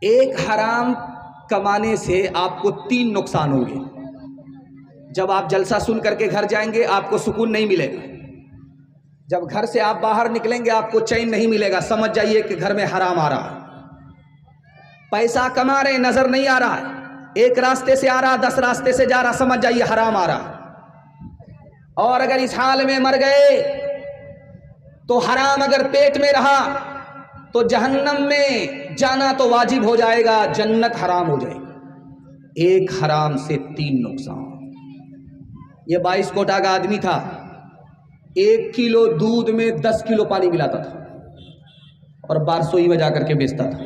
एक हराम कमाने से आपको 3 नुकसान होंगे। जब आप जलसा सुन करके घर जाएंगे आपको सुकून नहीं मिलेगा। जब घर से आप बाहर निकलेंगे आपको चैन नहीं मिलेगा। समझ जाइए कि घर में हराम आ रहा है। पैसा कमा रहे नजर नहीं आ रहा है, एक रास्ते से आ रहा 10 रास्ते से जा रहा, समझ जाइए हराम आ रहा। और अगर इस हाल में मर गए तो हराम अगर पेट में रहा तो जहन्नम में जाना तो वाजिब हो जाएगा, जन्नत हराम हो जाएगी। एक हराम से 3 नुकसान। ये 22 कोटा का आदमी था, 1 किलो दूध में 10 किलो पानी मिलाता था और बारसोई में जाकर के बेचता था।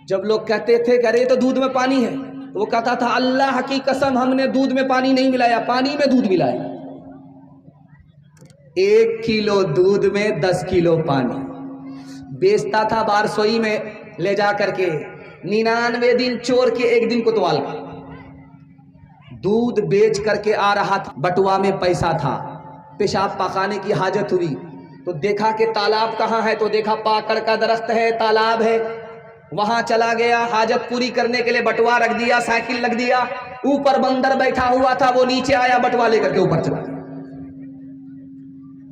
जब लोग कहते थे कि अरे तो दूध में पानी है, तो वो कहता था अल्लाह की कसम हमने दूध में पानी नहीं मिलाया, पानी में दूध मिलाया। 1 किलो दूध में 10 किलो पानी बेचता था बारसोई में ले जा करके। 99 दिन चोर के 1 दिन कोतवाल का दूध बेच करके आ रहा था। बटुआ में पैसा था, पेशाब पकाने की हाजत हुई तो देखा कि तालाब कहाँ है, तो देखा पाकड़ का दरख्त है, तालाब है, वहां चला गया। हाजत पूरी करने के लिए बटुआ रख दिया, साइकिल रख दिया, ऊपर बंदर बैठा हुआ था, वो नीचे आया, बटुआ लेकर के ऊपर चला गया।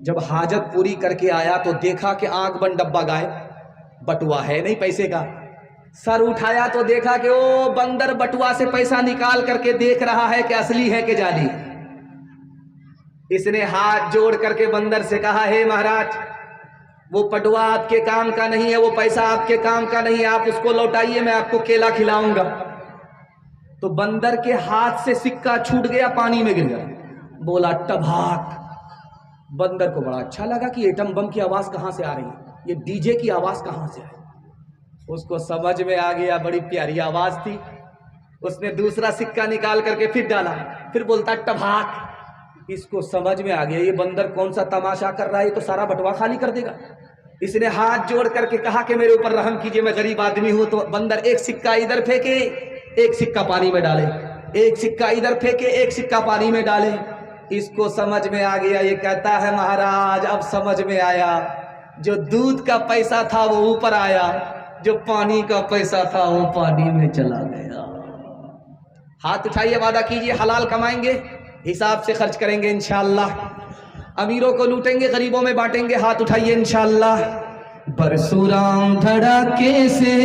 जब हाजत पूरी करके आया तो देखा कि आंख बंद डब्बा गायब, बटुआ है नहीं पैसे का। सर उठाया तो देखा कि ओ बंदर बटुआ से पैसा निकाल करके देख रहा है कि असली है कि जाली। इसने हाथ जोड़ करके बंदर से कहा, हे महाराज, वो बटुआ आपके काम का नहीं है, वो पैसा आपके काम का नहीं है, आप उसको लौटाइए, मैं आपको केला खिलाऊंगा। तो बंदर के हाथ से सिक्का छूट गया, पानी में गिर गया। बोला टभाक। बंदर को बड़ा अच्छा लगा कि एटम बम की आवाज कहां से आ रही है, ये डीजे की आवाज कहां से आई। उसको समझ में आ गया, बड़ी प्यारी आवाज थी। उसने दूसरा सिक्का निकाल करके फिर डाला, फिर बोलता टभाक। इसको समझ में आ गया ये बंदर कौन सा तमाशा कर रहा है, ये तो सारा बटुआ खाली कर देगा। इसने हाथ जोड़ करके कहा कि मेरे ऊपर रहम कीजिए, मैं गरीब आदमी हूं। तो बंदर 1 सिक्का इधर फेंके, 1 सिक्का पानी में डाले, 1 सिक्का इधर फेंके, 1 सिक्का पानी में डाले। इसको समझ में आ गया। ये कहता है महाराज अब समझ में आया, जो दूध का पैसा था वो ऊपर आया, जो पानी का पैसा था वो पानी में चला गया। हाथ उठाइए, वादा कीजिए हलाल कमाएंगे, हिसाब से खर्च करेंगे इंशाअल्लाह। अमीरों को लूटेंगे, गरीबों में बांटेंगे। हाथ उठाइए इंशाअल्लाह। परशुराम धड़ाके से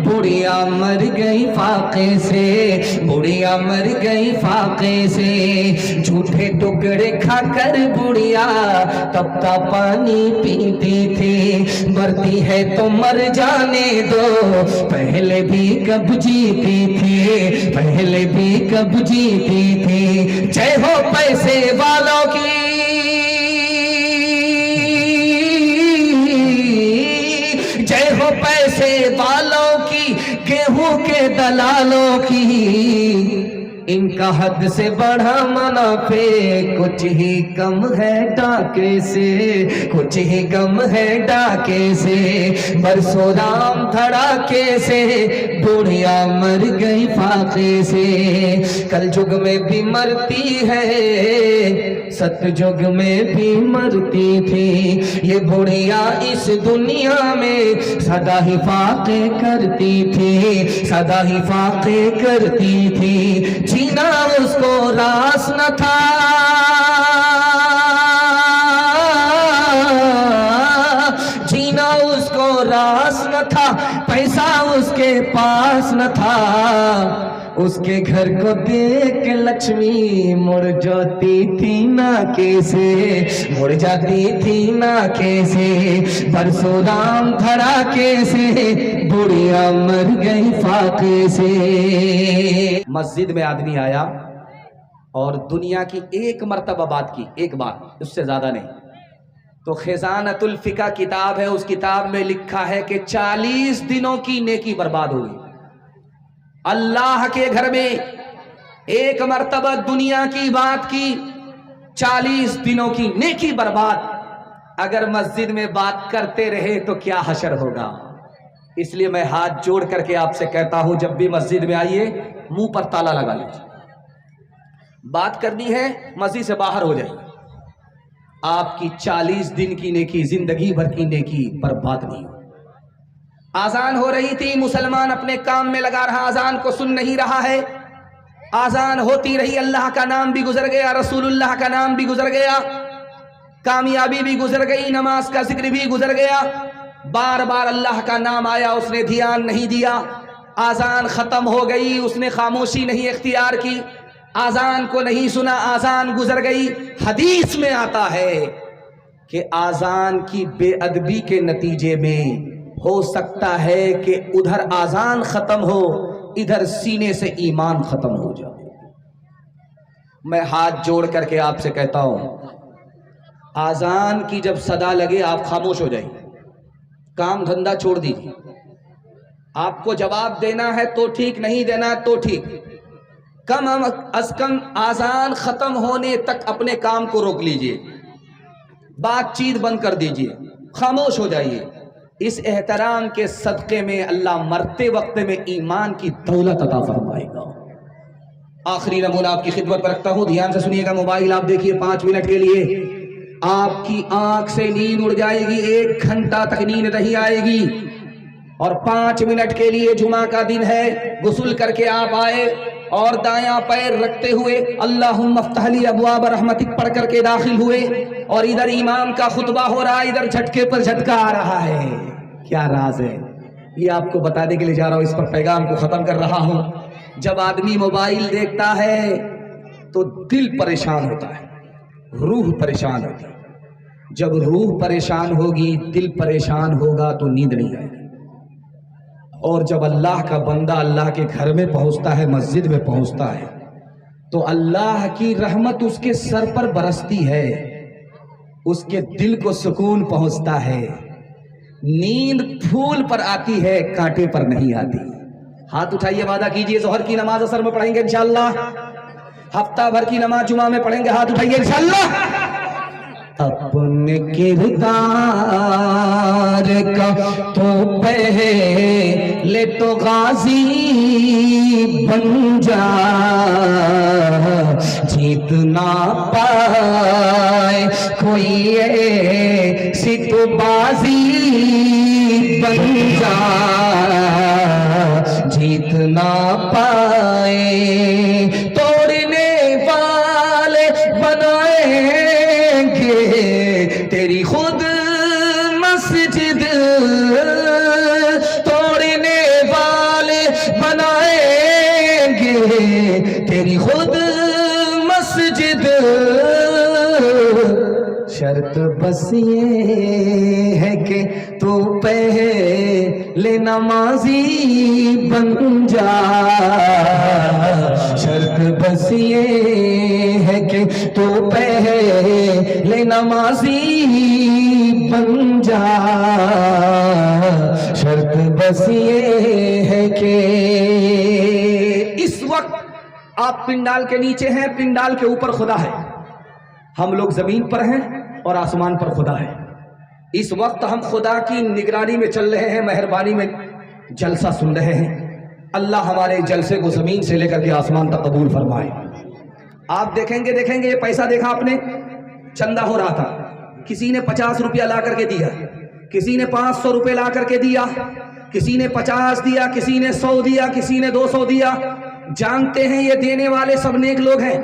बुढ़िया मर गई फाके से, बुढ़िया मर गई फाके से। झूठे टुकड़े खाकर बुढ़िया तपता पानी पीती थी। मरती है तो मर जाने दो, पहले भी कब जीती थी, पहले भी कब जीती थी। जय हो पैसे वालों की, जय हो पैसे वालों की, गेहूं के दलालों की। इनका हद से बढ़ा मुनाफे, कुछ ही कम है डाके से, कुछ ही कम है डाके से। परशुराम धड़ाके से बुढ़िया मर गई फाके से। कल युग में भी मरती है, सतयुग में भी मरती थी। ये बुढ़िया इस दुनिया में सदा ही फाके करती थी, सदा ही फाके करती थी। जीना उसको रास न था, जीना उसको रास न था, पैसा उसके पास न था। उसके घर को देख लक्ष्मी मुड़ जाती थी ना कैसे, मुड़ जाती थी ना कैसे। परशुराम धड़ाके से बुढ़िया मर गई फाके से। मस्जिद में आदमी आया और दुनिया की 1 मर्तबा बात की, 1 बात, उससे ज्यादा नहीं। तो खिजानतुल फिका किताब है, उस किताब में लिखा है कि 40 दिनों की नेकी बर्बाद हुई। अल्लाह के घर में 1 मर्तबा दुनिया की बात की, 40 दिनों की नेकी बर्बाद। अगर मस्जिद में बात करते रहे तो क्या हशर होगा। इसलिए मैं हाथ जोड़ करके आपसे कहता हूं, जब भी मस्जिद में आइए मुंह पर ताला लगा लीजिए। बात करनी है मस्जिद से बाहर हो जाइए, आपकी 40 दिन की नेकी, जिंदगी भर की नेकी बर्बाद नहीं हो। आजान हो रही थी, मुसलमान अपने काम में लगा रहा, आजान को सुन नहीं रहा है। आजान होती रही, अल्लाह का नाम भी गुजर गया, रसूलुल्लाह का नाम भी गुजर गया, कामयाबी भी गुजर गई, नमाज का जिक्र भी गुजर गया। बार बार अल्लाह का नाम आया, उसने ध्यान नहीं दिया। आजान खत्म हो गई, उसने खामोशी नहीं इख्तियार की, आजान को नहीं सुना, आजान गुजर गई। हदीस में आता है कि आजान की बेअदबी के नतीजे में हो सकता है कि उधर आजान खत्म हो, इधर सीने से ईमान खत्म हो जाए। मैं हाथ जोड़ करके आपसे कहता हूं, आजान की जब सदा लगे आप खामोश हो जाइए, काम धंधा छोड़ दीजिए। आपको जवाब देना है तो ठीक, नहीं देना है तो ठीक, कम अज कम आजान खत्म होने तक अपने काम को रोक लीजिए, बातचीत बंद कर दीजिए, खामोश हो जाइए। इस एहतराम के सदक़े में अल्लाह मरते वक्त में ईमान की दौलत अता फरमाएगा। आखिरी नमूना आपकी खिदमत पर रखता हूं, ध्यान से सुनिएगा। मोबाइल आप देखिए, 5 मिनट के लिए आपकी आंख से नींद उड़ जाएगी, 1 घंटा तक नींद नहीं आएगी। और 5 मिनट के लिए, जुमा का दिन है, गुस्ल करके आप आए और दायां पैर रखते हुए अल्लाहुम्मा फ़्तह ली अब्वाब रहमतिक पढ़ करके दाखिल हुए, और इधर इमाम का खुतबा हो रहा है, इधर झटके पर झटका आ रहा है। क्या राज है, ये आपको बताने के लिए जा रहा हूं, इस पर पैगाम को खत्म कर रहा हूं। जब आदमी मोबाइल देखता है तो दिल परेशान होता है, रूह परेशान होती है। जब रूह परेशान होगी, दिल परेशान होगा तो नींद नहीं आएगी। और जब अल्लाह का बंदा अल्लाह के घर में पहुंचता है, मस्जिद में पहुंचता है, तो अल्लाह की रहमत उसके सर पर बरसती है, उसके दिल को सुकून पहुंचता है। नींद फूल पर आती है, कांटे पर नहीं आती। हाथ उठाइए, वादा कीजिए जोहर की नमाज असर में पढ़ेंगे इंशाअल्लाह, हफ्ता भर की नमाज जुमा में पढ़ेंगे। हाथ उठाइए इंशाअल्लाह। अपने किरदार का तो पहले तो गाजी बन जा, जीत ना पाए कोई ऐसी तो बाजी बन जा, जीत ना पाए। तोड़ने वाले बनाएंगे तेरी खुद मस्जिद, तोड़ने वाले बनाएंगे तेरी खुद मस्जिद। शर्त बस ये है कि तू पहले नमाजी बन जा, शर्त बस ये है कि तू पहले नमाजी बन जा, शर्त बस ये है कि। इस वक्त आप पिंडाल के नीचे हैं, पिंडाल के ऊपर खुदा है, हम लोग जमीन पर हैं और आसमान पर खुदा है। इस वक्त हम खुदा की निगरानी में चल रहे हैं, मेहरबानी में जलसा सुन रहे हैं। अल्लाह हमारे जलसे को जमीन से लेकर के आसमान तक कबूल फरमाए। आप देखेंगे ये पैसा देखा आपने, चंदा हो रहा था, किसी ने 50 रुपया ला करके दिया, किसी ने 500 रुपये ला करके दिया, किसी ने 50 दिया, किसी ने 100 दिया, किसी ने 200 दिया। जानते हैं ये देने वाले सब नेक लोग हैं।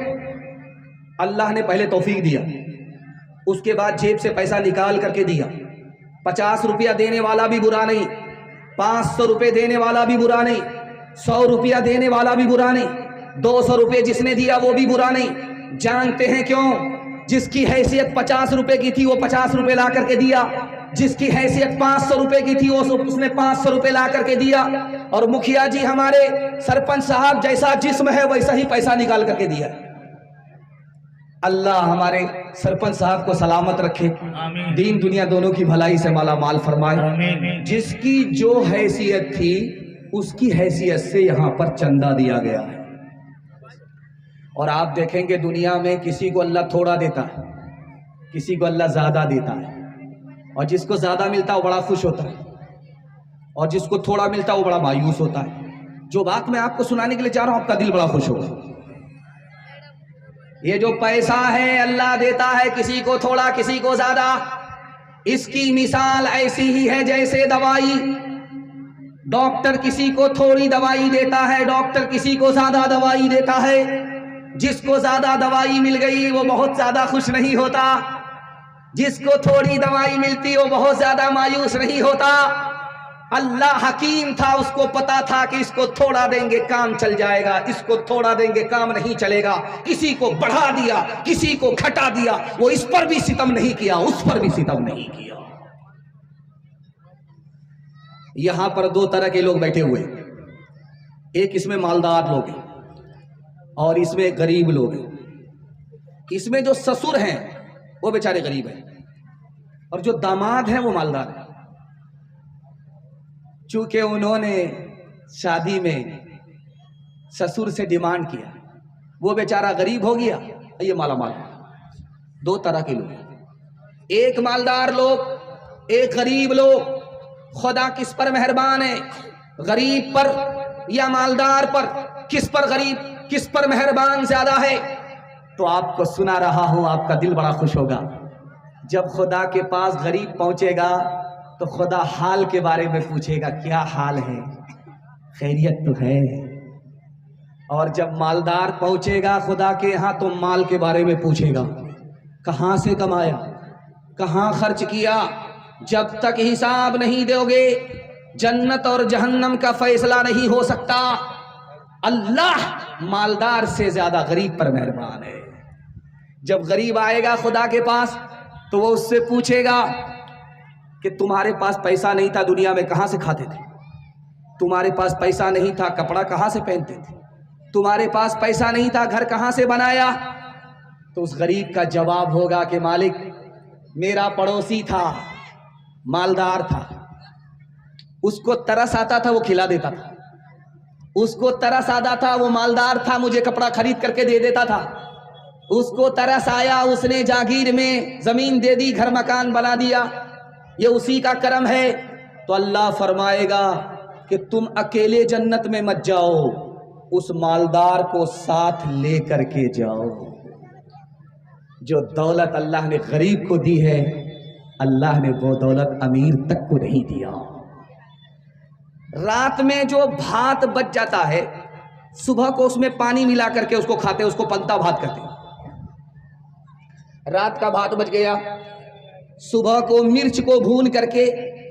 अल्लाह ने पहले तौफीक दिया, उसके बाद जेब से पैसा निकाल करके दिया। 50 रुपया देने वाला भी बुरा नहीं, 500 रुपये देने वाला भी बुरा नहीं, 100 रुपया देने वाला भी बुरा नहीं, 200 रुपये जिसने दिया वो भी बुरा नहीं। जानते हैं क्यों? जिसकी हैसियत 50 रुपये की थी वो 50 रुपये ला करके दिया, जिसकी हैसियत 500 रुपये की थी वो उसने 500 रुपये ला करके दिया। और मुखिया जी हमारे सरपंच साहब जैसा जिस्म है वैसा ही पैसा निकाल करके दिया। अल्लाह हमारे सरपंच साहब को सलामत रखे, दीन दुनिया दोनों की भलाई से माला माल फरमाए। जिसकी जो हैसियत थी उसकी हैसियत से यहाँ पर चंदा दिया गया है। और आप देखेंगे दुनिया में किसी को अल्लाह थोड़ा देता है, किसी को अल्लाह ज्यादा देता है, और जिसको ज्यादा मिलता है वो बड़ा खुश होता है, और जिसको थोड़ा मिलता है वो बड़ा मायूस होता है। जो बात मैं आपको सुनाने के लिए चाह रहा हूं आपका दिल बड़ा खुश होगा। ये जो पैसा है अल्लाह देता है, किसी को थोड़ा किसी को ज्यादा। इसकी मिसाल ऐसी ही है जैसे दवाई। डॉक्टर किसी को थोड़ी दवाई देता है, डॉक्टर किसी को ज्यादा दवाई देता है। जिसको ज्यादा दवाई मिल गई वो बहुत ज्यादा खुश नहीं होता, जिसको थोड़ी दवाई मिलती वो बहुत ज्यादा मायूस नहीं होता। अल्लाह हकीम था, उसको पता था कि इसको थोड़ा देंगे काम चल जाएगा, इसको थोड़ा देंगे काम नहीं चलेगा। किसी को बढ़ा दिया, किसी को घटा दिया, वो इस पर भी सितम नहीं किया, उस पर भी सितम नहीं किया। यहां पर दो तरह के लोग बैठे हुए, एक इसमें मालदार लोग हैं और इसमें गरीब लोग हैं। इसमें जो ससुर हैं वो बेचारे गरीब हैं और जो दामाद हैं वो मालदार हैं। चूंकि उन्होंने शादी में ससुर से डिमांड किया, वो बेचारा गरीब हो गया, ये माला माल। दो तरह के लोग, एक मालदार लोग, एक गरीब लोग। खुदा किस पर मेहरबान है, गरीब पर या मालदार पर? किस पर गरीब, किस पर मेहरबान ज्यादा है? तो आपको सुना रहा हूं, आपका दिल बड़ा खुश होगा। जब खुदा के पास गरीब पहुंचेगा तो खुदा हाल के बारे में पूछेगा, क्या हाल है, खैरियत तो है। और जब मालदार पहुंचेगा खुदा के यहाँ तो माल के बारे में पूछेगा, कहाँ से कमाया, कहाँ खर्च किया। जब तक हिसाब नहीं दोगे जन्नत और जहन्नम का फैसला नहीं हो सकता। अल्लाह मालदार से ज्यादा गरीब पर मेहरबान है। जब गरीब आएगा खुदा के पास तो वो उससे पूछेगा कि तुम्हारे पास पैसा नहीं था, दुनिया में कहाँ से खाते थे? तुम्हारे पास पैसा नहीं था, कपड़ा कहाँ से पहनते थे? तुम्हारे पास पैसा नहीं था, घर कहाँ से बनाया? तो उस गरीब का जवाब होगा कि मालिक, मेरा पड़ोसी था, मालदार था, उसको तरस आता था, वो खिला देता था। उसको तरस आता था, वो मालदार था, मुझे कपड़ा खरीद करके दे देता था। उसको तरस आया, उसने जागीर में जमीन दे दी, घर मकान बना दिया, ये उसी का करम है। तो अल्लाह फरमाएगा कि तुम अकेले जन्नत में मत जाओ, उस मालदार को साथ ले करके जाओ। जो दौलत अल्लाह ने गरीब को दी है, अल्लाह ने वो दौलत अमीर तक को नहीं दिया। रात में जो भात बच जाता है, सुबह को उसमें पानी मिला करके उसको खाते, उसको पंता भात कहते हैं। रात का भात बच गया, सुबह को मिर्च को भून करके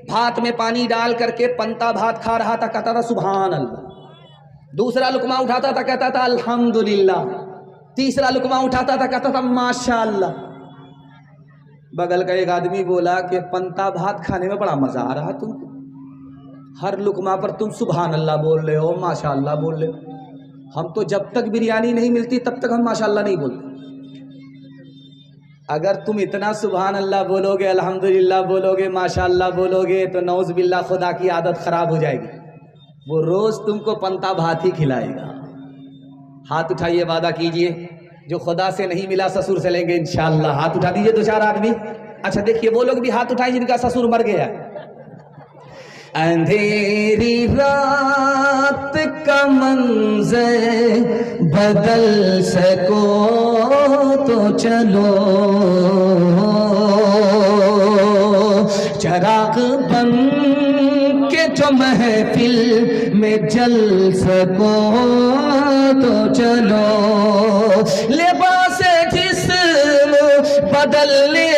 भात में पानी डाल करके पंता भात खा रहा था, कहता था सुभान अल्लाह। दूसरा लुकमा उठाता था, कहता था अल्हम्दुलिल्लाह। तीसरा लुकमा उठाता था, कहता था माशाअल्लाह। बगल का एक आदमी बोला कि पंता भात खाने में बड़ा मजा आ रहा तुमको, हर लुकमा पर तुम सुभान अल्लाह बोल रहे हो, माशाअल्लाह बोल रहे हो। हम तो जब तक बिरयानी नहीं मिलती तब तक हम माशाअल्लाह नहीं बोलते। अगर तुम इतना सुभान अल्लाह बोलोगे, अल्हम्दुलिल्लाह बोलोगे, माशाअल्लाह बोलोगे, तो नौज़ बिल्लाह खुदा की आदत खराब हो जाएगी। वो रोज तुमको पंता भात ही खिलाएगा। हाथ उठाइए, वादा कीजिए, जो खुदा से नहीं मिला ससुर से लेंगे इंशाअल्लाह। हाथ उठा दीजिए दो चार आदमी। अच्छा देखिए, वो लोग भी हाथ उठाए जिनका ससुर मर गया। अंधेरी रात का मंज़र बदल सको तो चलो, चराग बन के जो महफिल में जल सको तो चलो। लिबास जिस्म बदलने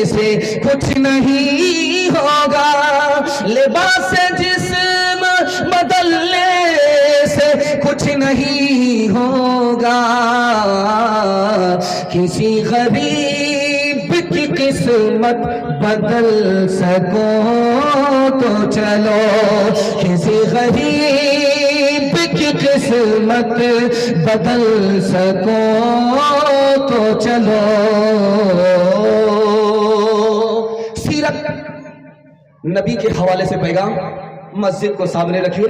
से कुछ नहीं होगा, लिबास जिस्म बदलने से कुछ नहीं होगा। किसी गरीब की किस्मत बदल सको तो चलो, किसी गरीब की किस्मत बदल सको तो चलो। सीरत नबी के हवाले से पैगाम मस्जिद को सामने रखिए,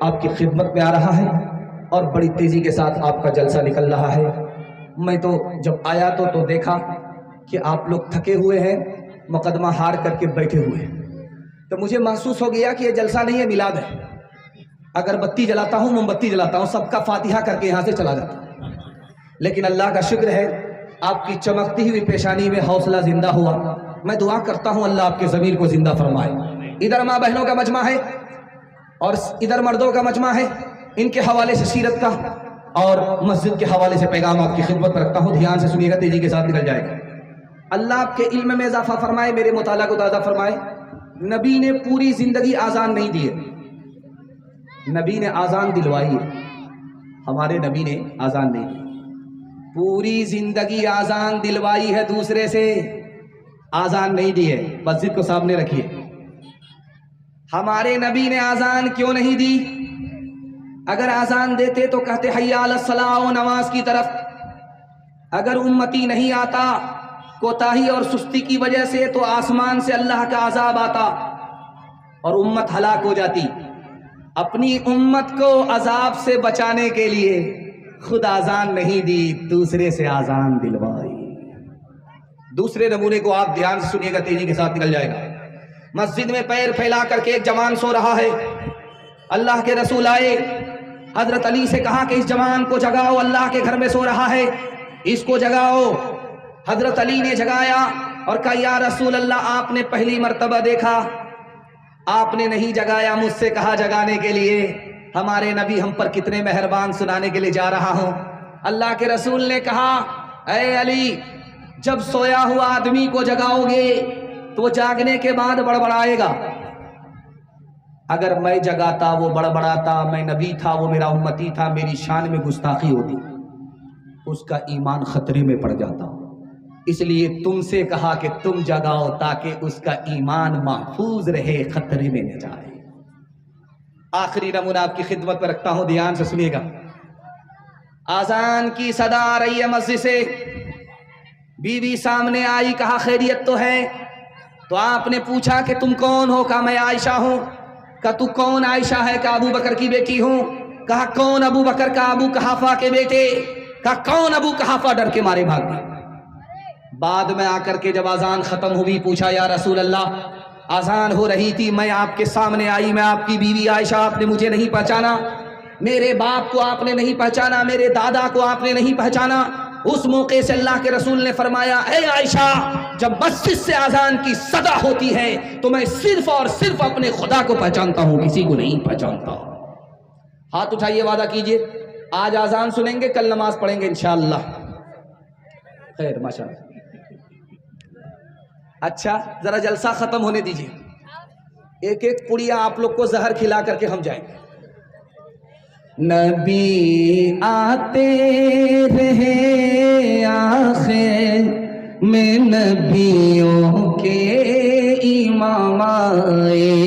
आपकी खिदमत में आ रहा है और बड़ी तेजी के साथ आपका जलसा निकल रहा है। मैं तो जब आया तो देखा कि आप लोग थके हुए हैं, मुकदमा हार करके बैठे हुए हैं, तो मुझे महसूस हो गया कि ये जलसा नहीं है, मिलाद है। अगरबत्ती जलाता हूँ, मोमबत्ती जलाता हूँ, सबका फातिहा करके यहाँ से चला जाता हूँ। लेकिन अल्लाह का शुक्र है, आपकी चमकती हुई पेशानी में हौसला जिंदा हुआ। मैं दुआ करता हूँ अल्लाह आपके ज़मीर को जिंदा फरमाए। इधर माँ बहनों का मजमा है और इधर मर्दों का मजमा है, इनके हवाले से सीरत का और मस्जिद के हवाले से पैगाम आपकी खिदमत पर रखता हूँ। ध्यान से सुनिएगा, तेजी के साथ निकल जाएगा। अल्लाह आपके इल्म में इजाफा फरमाए, मेरे मुताला को ताज़ा फरमाए। नबी ने पूरी जिंदगी आज़ान नहीं दी है, नबी ने आज़ान दिलवाई है। हमारे नबी ने आज़ान नहीं दी, पूरी जिंदगी आज़ान दिलवाई है, दूसरे से आज़ान नहीं दी है। मस्जिद को सामने रखिए। हमारे नबी ने आज़ान क्यों नहीं दी? अगर आज़ान देते तो कहते हय्या अलस सलाह, नमाज की तरफ। अगर उम्मती नहीं आता कोताही और सुस्ती की वजह से, तो आसमान से अल्लाह का अजाब आता और उम्मत हलाक हो जाती। अपनी उम्मत को अजाब से बचाने के लिए खुद आज़ान नहीं दी, दूसरे से आज़ान दिलवाई। दूसरे नमूने को आप ध्यान से सुनिएगा, तेजी के साथ निकल जाएगा। मस्जिद में पैर फैला करके एक जवान सो रहा है। अल्लाह के रसूल आए, हजरत अली से कहा कि इस जवान को जगाओ, अल्लाह के घर में सो रहा है, इसको जगाओ। हजरत अली ने जगाया और कहा या रसूल अल्लाह, आपने पहली मर्तबा देखा, आपने नहीं जगाया, मुझसे कहा जगाने के लिए। हमारे नबी हम पर कितने मेहरबान, सुनाने के लिए जा रहा हूं। अल्लाह के रसूल ने कहा ऐ अली, जब सोया हुआ आदमी को जगाओगे तो जागने के बाद बड़बड़ाएगा। अगर मैं जगाता वो बड़बड़ाता, मैं नबी था वो मेरा उम्मती था, मेरी शान में गुस्ताखी होती, उसका ईमान खतरे में पड़ जाता। इसलिए तुमसे कहा कि तुम जगाओ ताकि उसका ईमान महफूज रहे, खतरे में न जाए। आखिरी नमूना आपकी खिदमत पर रखता हूं, ध्यान से सुनिएगा। आजान की सदा आ रही है मस्जिद से, बीवी सामने आई, कहा खैरियत तो है? तो आपने पूछा कि तुम कौन हो? कहा मैं आयशा हूं। कहा तू कौन आयशा है? कहा अबू बकर की बेटी हूं। कहा कौन अबू बकर? का अबू कहाफा के बेटे। कहा कौन अबू कहाफा? डर के मारे भाग गए। बाद में आकर के जब आजान खत्म हुई, पूछा या रसूल अल्लाह, आजान हो रही थी, मैं आपके सामने आई, मैं आपकी बीवी आयशा, आपने मुझे नहीं पहचाना, मेरे बाप को आपने नहीं पहचाना, मेरे दादा को आपने नहीं पहचाना। उस मौके से अल्लाह के रसूल ने फरमाया ऐ आयशा, जब मस्जिद से आजान की सदा होती है तो मैं सिर्फ और सिर्फ अपने खुदा को पहचानता हूं, किसी को नहीं पहचानता। हाथ उठाइए, वादा कीजिए, आज आजान सुनेंगे, कल नमाज पढ़ेंगे इंशाअल्लाह। खैर माशाअल्लाह। अच्छा, जरा जलसा खत्म होने दीजिए, एक एक पुड़िया आप लोग को जहर खिला करके हम जाएंगे। नबी आते रहे आखिर में, नबियों के इमाम आए,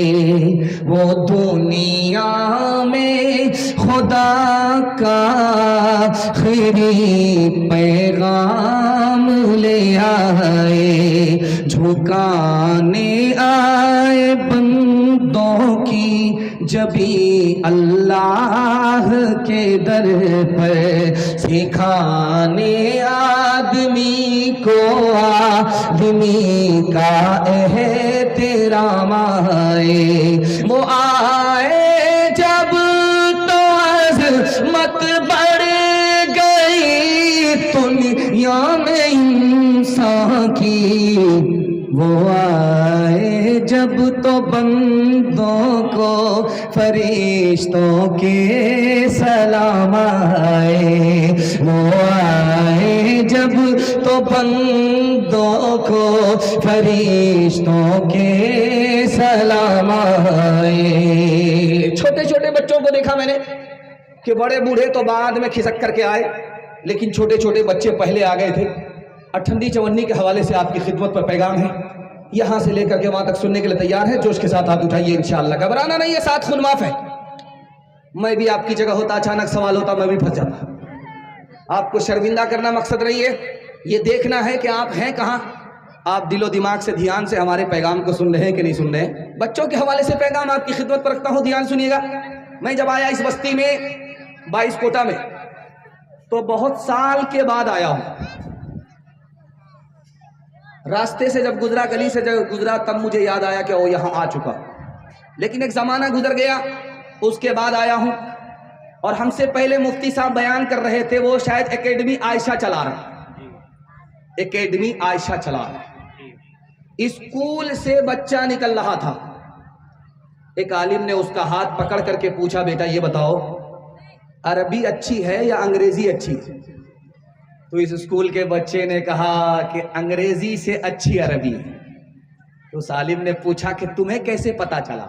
वो दुनिया में खुदा का खैरी पैगाम ले आए, झुकाने आए बंदों की जबी अल्लाह के दर पर, सिखाने आदमी को आदमी का एहतराम आए। वो आए जब तो अज़मत बढ़ गई दुनिया में इंसान की, वो आए जब तो बंदों को फरिश्तों के सलाम आए, वो आए जब तो बंदों को फरिश्तों के सलाम आए। छोटे छोटे बच्चों को देखा मैंने कि बड़े बूढ़े तो बाद में खिसक करके आए, लेकिन छोटे छोटे बच्चे पहले आ गए थे। अठंडी चवन्नी के हवाले से आपकी खिदमत पर पैगाम है, यहां से लेकर के वहां तक सुनने के लिए तैयार है। जोश के साथ हाथ उठाइए, इंशाअल्लाह घबराना नहीं है, साथ खुद माफ है। मैं भी आपकी जगह होता, अचानक सवाल होता, मैं भी फंस जाता। आपको शर्मिंदा करना मकसद नहीं है, ये देखना है कि आप हैं कहां, आप दिलो दिमाग से ध्यान से हमारे पैगाम को सुन रहे हैं कि नहीं सुन रहे हैं। बच्चों के हवाले से पैगाम आपकी खिदमत पर रखता हूं, ध्यान सुनिएगा। मैं जब आया इस बस्ती में 22 कोटा में, तो बहुत साल के बाद आया हूं। रास्ते से जब गुजरा, गली से जब गुजरा, तब मुझे याद आया कि वो यहाँ आ चुका, लेकिन एक ज़माना गुजर गया, उसके बाद आया हूँ। और हमसे पहले मुफ्ती साहब बयान कर रहे थे, वो शायद एकेडमी आयशा चला रहे, एकेडमी आयशा चला रहे। स्कूल से बच्चा निकल रहा था, एक आलिम ने उसका हाथ पकड़ करके पूछा, बेटा ये बताओ अरबी अच्छी है या अंग्रेजी अच्छी है? तो इस स्कूल के बच्चे ने कहा कि अंग्रेजी से अच्छी अरबी है। तो उस आलिम ने पूछा कि तुम्हें कैसे पता चला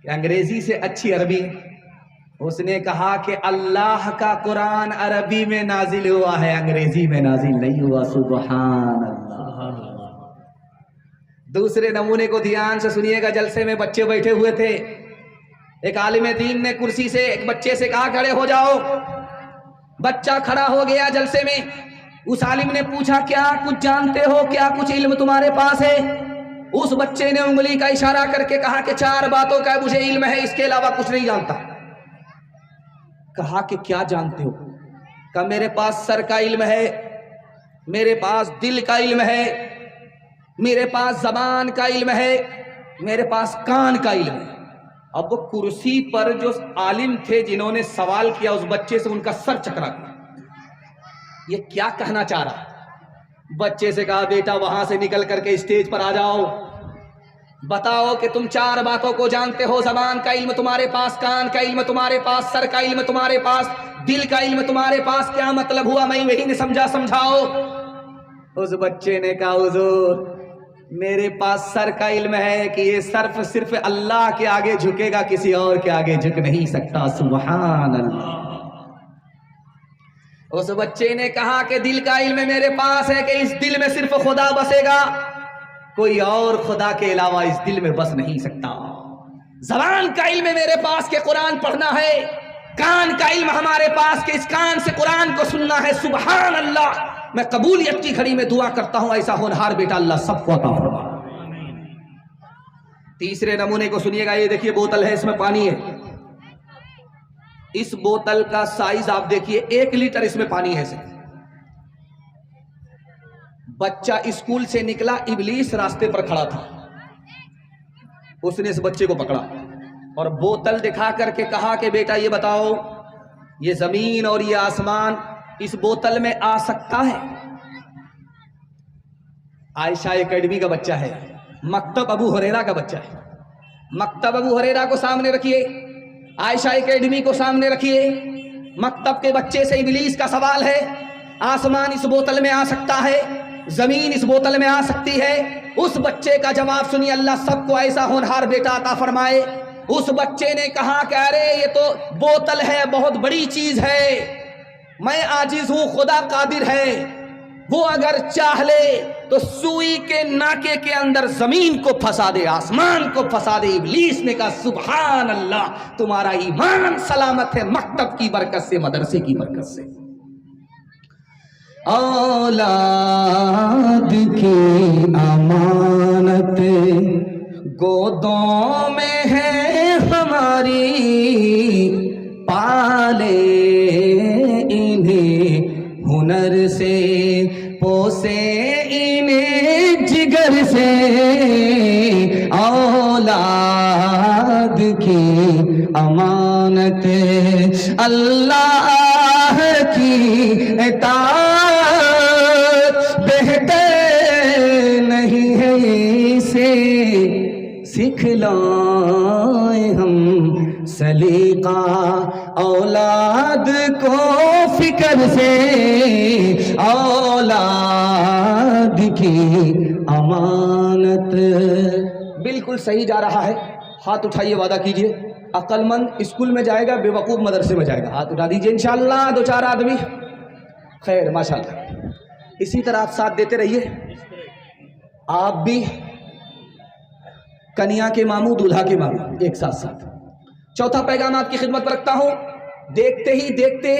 कि अंग्रेजी से अच्छी अरबी है? उसने कहा कि अल्लाह का कुरान अरबी में नाजिल हुआ है, अंग्रेजी में नाजिल नहीं हुआ। सुभान अल्लाह। दूसरे नमूने को ध्यान से सुनिएगा। जलसे में बच्चे बैठे हुए थे, एक आलिम दीन ने कुर्सी से एक बच्चे से कहा खड़े हो जाओ। बच्चा खड़ा हो गया जलसे में। उस आलिम ने पूछा क्या कुछ जानते हो, क्या कुछ इल्म तुम्हारे पास है? उस बच्चे ने उंगली का इशारा करके कहा कि 4 बातों का मुझे इल्म है, इसके अलावा कुछ नहीं जानता। कहा कि क्या जानते हो? कहा मेरे पास सर का इल्म है, मेरे पास दिल का इल्म है, मेरे पास जबान का इल्म है, मेरे पास कान का इल्म है। अब वो कुर्सी पर जो आलिम थे जिन्होंने सवाल किया उस बच्चे से, उनका सर चकरा गया। ये क्या कहना चाह रहा? बच्चे से कहा बेटा वहां से निकल करके स्टेज पर आ जाओ, बताओ कि तुम 4 बातों को जानते हो। जबान का इल्म तुम्हारे पास, कान का इल्म तुम्हारे पास, सर का इल्म तुम्हारे पास, दिल का इल्म तुम्हारे पास, क्या मतलब हुआ? मैं वही नहीं समझा, समझाओ। उस बच्चे ने कहा हुजूर मेरे पास सर का इल्म है कि ये सिर्फ अल्लाह के आगे झुकेगा, किसी और के आगे झुक नहीं सकता। सुभान अल्लाह। उस बच्चे ने कहा कि दिल का इल्म मेरे पास है कि इस दिल में सिर्फ खुदा बसेगा, कोई और खुदा के अलावा इस दिल में बस नहीं सकता। ज़बान का इल्म मेरे पास के कुरान पढ़ना है, कान का इल्म हमारे पास के इस कान से कुरान को सुनना है। सुभान अल्लाह। मैं कबूलियत की घड़ी में दुआ करता हूं ऐसा होनहार बेटा अल्लाह सबको अता फरमाए। तीसरे नमूने को सुनिएगा। ये देखिए बोतल है, इसमें पानी है। इस बोतल का साइज आप देखिए, 1 लीटर इसमें पानी है। बच्चा स्कूल से निकला, इब्लीस रास्ते पर खड़ा था, उसने इस बच्चे को पकड़ा और बोतल दिखा करके कहा कि बेटा ये बताओ ये जमीन और ये आसमान इस बोतल में आ सकता है? आयशा एकेडमी का बच्चा है, मकतब अबू हुरैरा का बच्चा है। मकतब अबू हुरैरा को सामने रखिए, आयशा एकेडमी को सामने रखिए। मकतब के बच्चे से इब्लीस का सवाल है, आसमान इस बोतल में आ सकता है, जमीन इस बोतल में आ सकती है? उस बच्चे का जवाब सुनिए, अल्लाह सबको ऐसा होनहार बेटा अता फरमाए। उस बच्चे ने कहा कि अरे ये तो बोतल है, बहुत बड़ी चीज है, मैं आजिज हूं, खुदा कादिर है, वो अगर चाह ले तो सुई के नाके के अंदर जमीन को फंसा दे, आसमान को फंसा दे। इब्लीस ने कहा सुभान अल्लाह, तुम्हारा ईमान सलामत है मकतब की बरकत से, मदरसे की बरकत से। औलाद की अमानत गोदों में है हमारी, पाले इन्हें हुनर से, पोसे इन्हें जिगर से। औलाद की अमानत अल्लाह की इताअत बेहतर नहीं है, इसे सिखलाए हम सलीका औलाद को फिक्र से। औलाद की अमानत। बिल्कुल सही जा रहा है, हाथ उठाइए, वादा कीजिए। अक्लमंद स्कूल में जाएगा, बेवकूफ़ मदरसे में जाएगा। हाथ उठा दीजिए इंशाअल्लाह, 2-4 आदमी। खैर माशाअल्लाह, इसी तरह आप साथ देते रहिए। आप भी कन्या के मामू, दूल्हा के मामू, एक साथ साथ। चौथा पैगाम आपकी खिदमत पर रखता हूं। देखते ही देखते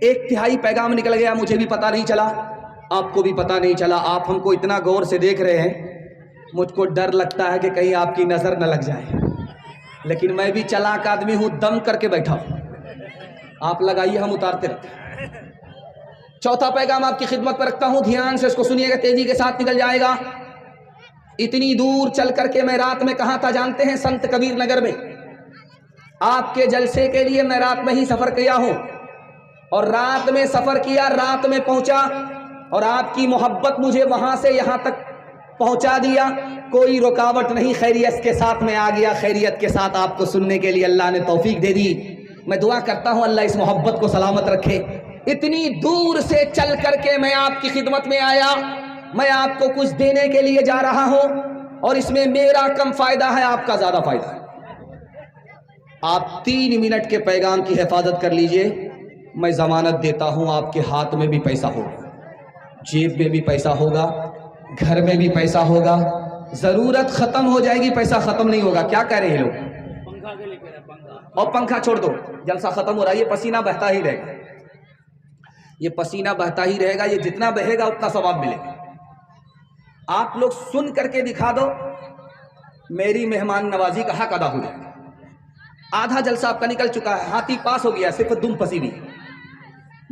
1/3 पैगाम निकल गया, मुझे भी पता नहीं चला, आपको भी पता नहीं चला। आप हमको इतना गौर से देख रहे हैं, मुझको डर लगता है कि कहीं आपकी नज़र न लग जाए, लेकिन मैं भी चालाक आदमी हूं, दम करके बैठा हूं। आप लगाइए, हम उतारते रहते हैं। चौथा पैगाम आपकी खिदमत पर रखता हूं, ध्यान से इसको सुनिएगा, तेजी के साथ निकल जाएगा। इतनी दूर चल करके मैं रात में कहाँ था जानते हैं? संत कबीर नगर में। आपके जलसे के लिए मैं रात में ही सफ़र किया हूँ, और रात में सफ़र किया, रात में पहुँचा, और आपकी मोहब्बत मुझे वहाँ से यहाँ तक पहुँचा दिया। कोई रुकावट नहीं, खैरियत के साथ मैं आ गया, खैरियत के साथ आपको सुनने के लिए अल्लाह ने तौफीक दे दी। मैं दुआ करता हूँ अल्लाह इस मोहब्बत को सलामत रखे। इतनी दूर से चल करके मैं आपकी खिदमत में आया, मैं आपको कुछ देने के लिए जा रहा हूँ और इसमें मेरा कम फायदा है, आपका ज्यादा फायदा है। आप 3 मिनट के पैगाम की हिफाजत कर लीजिए, मैं जमानत देता हूँ आपके हाथ में भी पैसा होगा, जेब में भी पैसा होगा, घर में भी पैसा होगा। जरूरत खत्म हो जाएगी, पैसा खत्म नहीं होगा। क्या कह रहे हैं लोग? पंखा के लिए कह रहे हैं, पंखा। और पंखा छोड़ दो, जलसा खत्म हो रहा है, ये पसीना बहता ही रहेगा, ये पसीना बहता ही रहेगा, ये जितना बहेगा उतना सवाब मिलेगा। आप लोग सुन करके दिखा दो, मेरी मेहमान नवाजी का हक अदा हो जाएगा। आधा जलसा आपका निकल चुका है, हाथी पास हो गया, सिर्फ दुम पसीनी,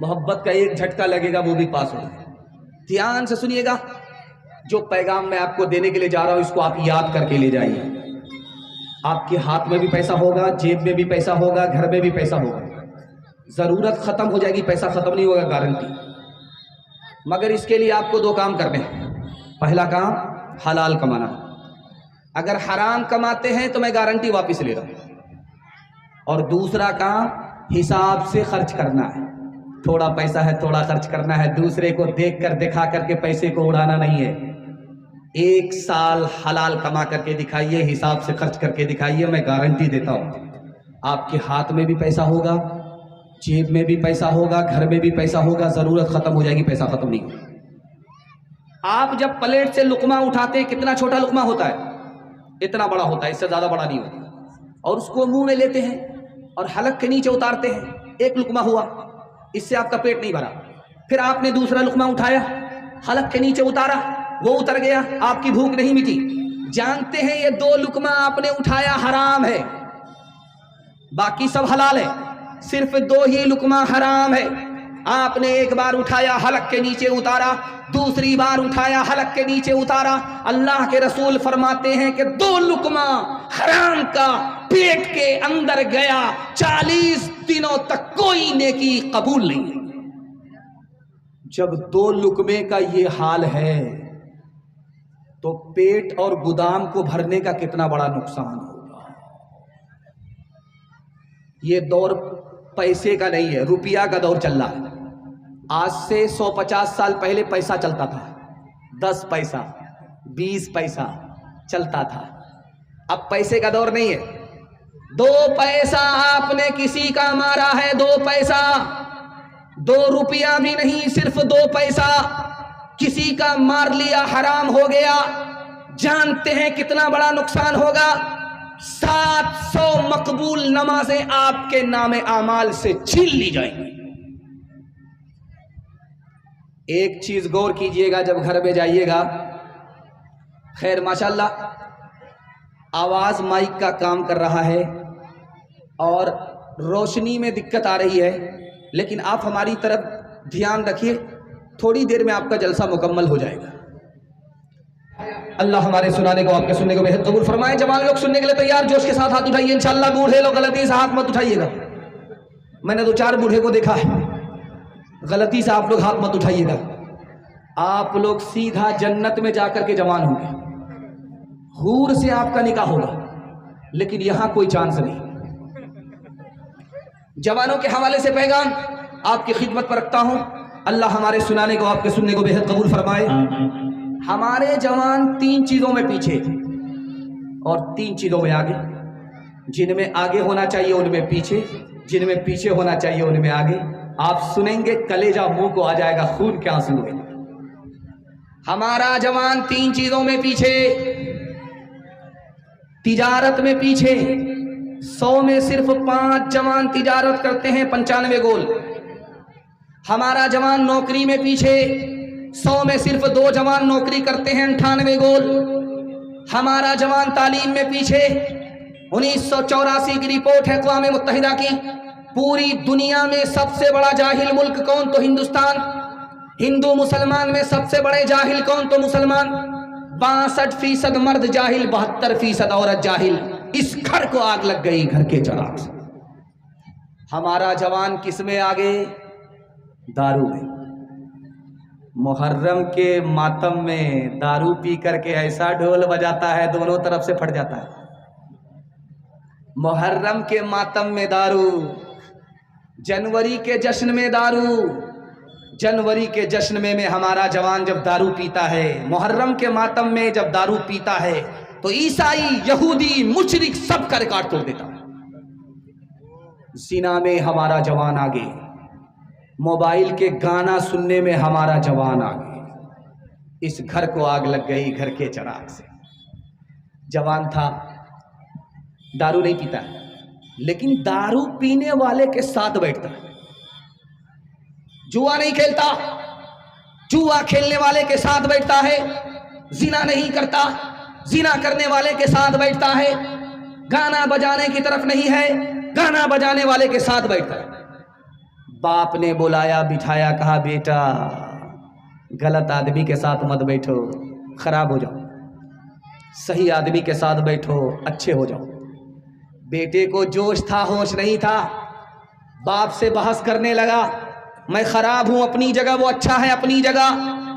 मोहब्बत का एक झटका लगेगा, वो भी पास हो। ध्यान से सुनिएगा, जो पैगाम मैं आपको देने के लिए जा रहा हूं इसको आप याद करके ले जाइए। आपके हाथ में भी पैसा होगा, जेब में भी पैसा होगा, घर में भी पैसा होगा। जरूरत खत्म हो जाएगी, पैसा खत्म नहीं होगा, गारंटी। मगर इसके लिए आपको 2 काम करने हैं। पहला काम हलाल कमाना, अगर हराम कमाते हैं तो मैं गारंटी वापस ले रहा हूं। और दूसरा काम हिसाब से खर्च करना है, थोड़ा पैसा है थोड़ा खर्च करना है, दूसरे को देख कर दिखा करके पैसे को उड़ाना नहीं है। 1 साल हलाल कमा करके दिखाइए, हिसाब से खर्च करके दिखाइए, मैं गारंटी देता हूं आपके हाथ में भी पैसा होगा, जेब में भी पैसा होगा, घर में भी पैसा होगा। जरूरत खत्म हो जाएगी, पैसा खत्म नहीं होगा। आप जब प्लेट से लुकमा उठाते हैं, कितना छोटा लुकमा होता है, इतना बड़ा होता है, इससे ज्यादा बड़ा नहीं होता, और उसको मुंह में लेते हैं और हलक के नीचे उतारते हैं। 1 लुकमा हुआ, इससे आपका पेट नहीं भरा। फिर आपने दूसरा लुकमा उठाया, हलक के नीचे उतारा, वो उतर गया, आपकी भूख नहीं मिटी। जानते हैं ये 2 लुकमा आपने उठाया हराम है, बाकी सब हलाल है, सिर्फ 2 ही लुकमा हराम है। आपने एक बार उठाया, हलक के नीचे उतारा, दूसरी बार उठाया, हलक के नीचे उतारा। अल्लाह के रसूल फरमाते हैं कि 2 लुकमा हराम का पेट के अंदर गया, 40 दिनों तक कोई नेकी कबूल नहीं। जब 2 लुकमे का ये हाल है तो पेट और गोदाम को भरने का कितना बड़ा नुकसान होगा। ये दौर पैसे का नहीं है, रुपया का दौर चल रहा है। आज से 150 साल पहले पैसा चलता था, 10 पैसा 20 पैसा चलता था। अब पैसे का दौर नहीं है। 2 पैसा आपने किसी का मारा है, 2 पैसा, 2 रुपया भी नहीं, सिर्फ 2 पैसा किसी का मार लिया, हराम हो गया। जानते हैं कितना बड़ा नुकसान होगा? 700 मकबूल नमाजें आपके नामे आमाल से छीन ली जाएंगी। एक चीज गौर कीजिएगा जब घर में जाइएगा। खैर माशाल्लाह आवाज माइक का काम कर रहा है और रोशनी में दिक्कत आ रही है, लेकिन आप हमारी तरफ ध्यान रखिए, थोड़ी देर में आपका जलसा मुकम्मल हो जाएगा। अल्लाह हमारे सुनाने को, आपके सुनने को बेहद कबूल फरमाए। जवान लोग सुनने के लिए तैयार, जोश के साथ हाथ उठाइए इंशाअल्लाह। बूढ़े लोग गलती से हाथ मत उठाइएगा, मैंने 2-4 बूढ़े को देखा है, गलती से आप लोग हाथ मत उठाइएगा। आप लोग सीधा जन्नत में जाकर के जवान होंगे, हूर से आपका निकाह होगा, लेकिन यहां कोई चांस नहीं। जवानों के हवाले से पैगाम आपकी खिदमत पर रखता हूं। अल्लाह हमारे सुनाने को, आपके सुनने को बेहद कबूल फरमाए। हमारे जवान 3 चीजों में पीछे और 3 चीजों में आगे। जिनमें आगे होना चाहिए उनमें पीछे, जिनमें पीछे होना चाहिए उनमें आगे। आप सुनेंगे कलेजा मुंह को आ जाएगा, खून क्या सुनोगे। हमारा जवान 3 चीजों में पीछे। तिजारत में पीछे, 100 में सिर्फ 5 जवान तिजारत करते हैं, 95 गोल। हमारा जवान नौकरी में पीछे, 100 में सिर्फ 2 जवान नौकरी करते हैं, 98 गोल। हमारा जवान तालीम में पीछे, 1984 की रिपोर्ट है अक़वाम मुत्तहिदा की, पूरी दुनिया में सबसे बड़ा जाहिल मुल्क कौन? तो हिंदुस्तान। हिंदू मुसलमान में सबसे बड़े जाहिल कौन? तो मुसलमान। 62% मर्द जाहिल, 72% औरत जाहिल। इस घर को आग लग गई, घर के चराग से। हमारा जवान किस में आगे? दारू में। मुहर्रम के मातम में दारू पी करके ऐसा ढोल बजाता है दोनों तरफ से फट जाता है। मुहर्रम के मातम में दारू, जनवरी के जश्न में दारू, जनवरी के जश्न में हमारा जवान जब दारू पीता है, मुहर्रम के मातम में जब दारू पीता है तो ईसाई, यहूदी, मुशरिक सब का रिकॉर्ड तोड़ देता है। ज़िना में हमारा जवान आगे, मोबाइल के गाना सुनने में हमारा जवान आगे। इस घर को आग लग गई घर के चिराग से। जवान था, दारू नहीं पीता है, लेकिन दारू पीने वाले के साथ बैठता है। जुआ नहीं खेलता, जुआ खेलने वाले के साथ बैठता है। जिना नहीं करता, जिना करने वाले के साथ बैठता है। गाना बजाने की तरफ नहीं है, गाना बजाने वाले के साथ बैठता है। बाप ने बुलाया, बिठाया, कहा बेटा गलत आदमी के साथ मत बैठो, खराब हो जाओ, सही आदमी के साथ बैठो, अच्छे हो जाओ। बेटे को जोश था, होश नहीं था, बाप से बहस करने लगा। मैं खराब हूं अपनी जगह, वो अच्छा है अपनी जगह,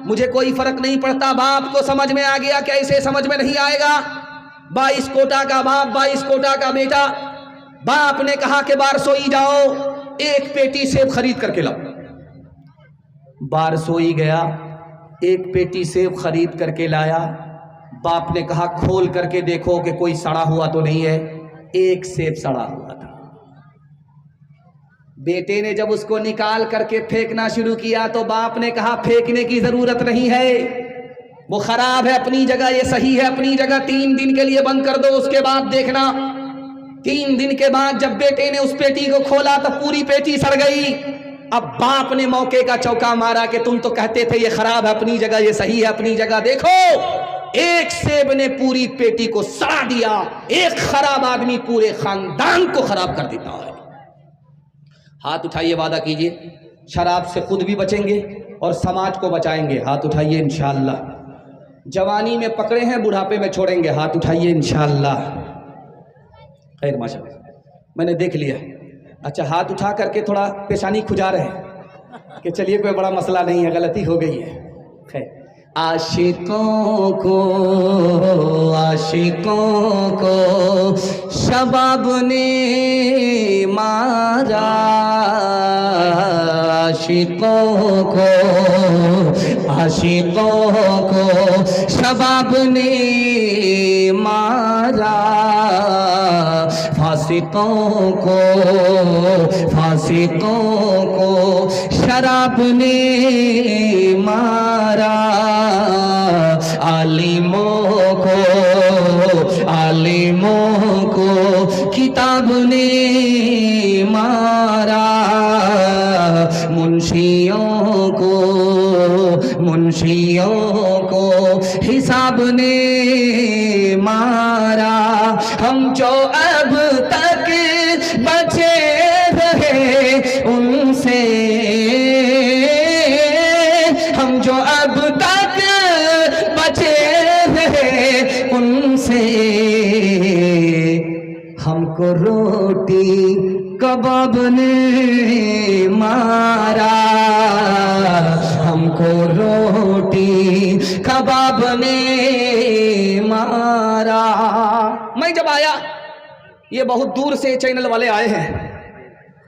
मुझे कोई फर्क नहीं पड़ता। बाप को समझ में आ गया, कैसे समझ में नहीं आएगा। 22 कोटा का बाप, 22 कोटा का बेटा। बाप ने कहा कि बारसोई जाओ, एक पेटी सेब खरीद करके लाओ। बारसोई गया, एक पेटी सेब खरीद करके लाया। बाप ने कहा खोल करके देखो कि कोई सड़ा हुआ तो नहीं है। एक सेब सड़ा हुआ था। बेटे ने जब उसको निकाल करके फेंकना शुरू किया तो बाप ने कहा फेंकने की जरूरत नहीं है, वो खराब है अपनी जगह, ये सही है अपनी जगह। 3 दिन के लिए बंद कर दो, उसके बाद देखना। 3 दिन के बाद जब बेटे ने उस पेटी को खोला तो पूरी पेटी सड़ गई। अब बाप ने मौके का चौका मारा कि तुम तो कहते थे ये खराब है अपनी जगह, ये सही है अपनी जगह, देखो एक सेब ने पूरी पेटी को सड़ा दिया। एक खराब आदमी पूरे खानदान को खराब कर देता है। हाथ उठाइए, वादा कीजिए शराब से खुद भी बचेंगे और समाज को बचाएंगे। हाथ उठाइए इंशाअल्लाह। जवानी में पकड़े हैं, बुढ़ापे में छोड़ेंगे। हाथ उठाइए इंशाअल्लाह। खैर माशाअल्लाह, मैंने देख लिया। अच्छा, हाथ उठा करके थोड़ा पेशानी खुजा रहे हैं कि चलिए कोई बड़ा मसला नहीं है, गलती हो गई है। खैर, आशिकों को शबाब ने मारा, आशिकों को शबाब ने मारा, फासिकों को शराब ने मारा, आलिमों को किताब ने मारा, मुंशियों को हिसाब ने मारा। हम जो अब तक बचे रहे उनसे, हम जो अब तक बचे रहे उनसे, हमको रोटी कबाब ने मारा, हमको रोटी कबाब ने मारा। मैं जब आया, ये बहुत दूर से चैनल वाले आए हैं।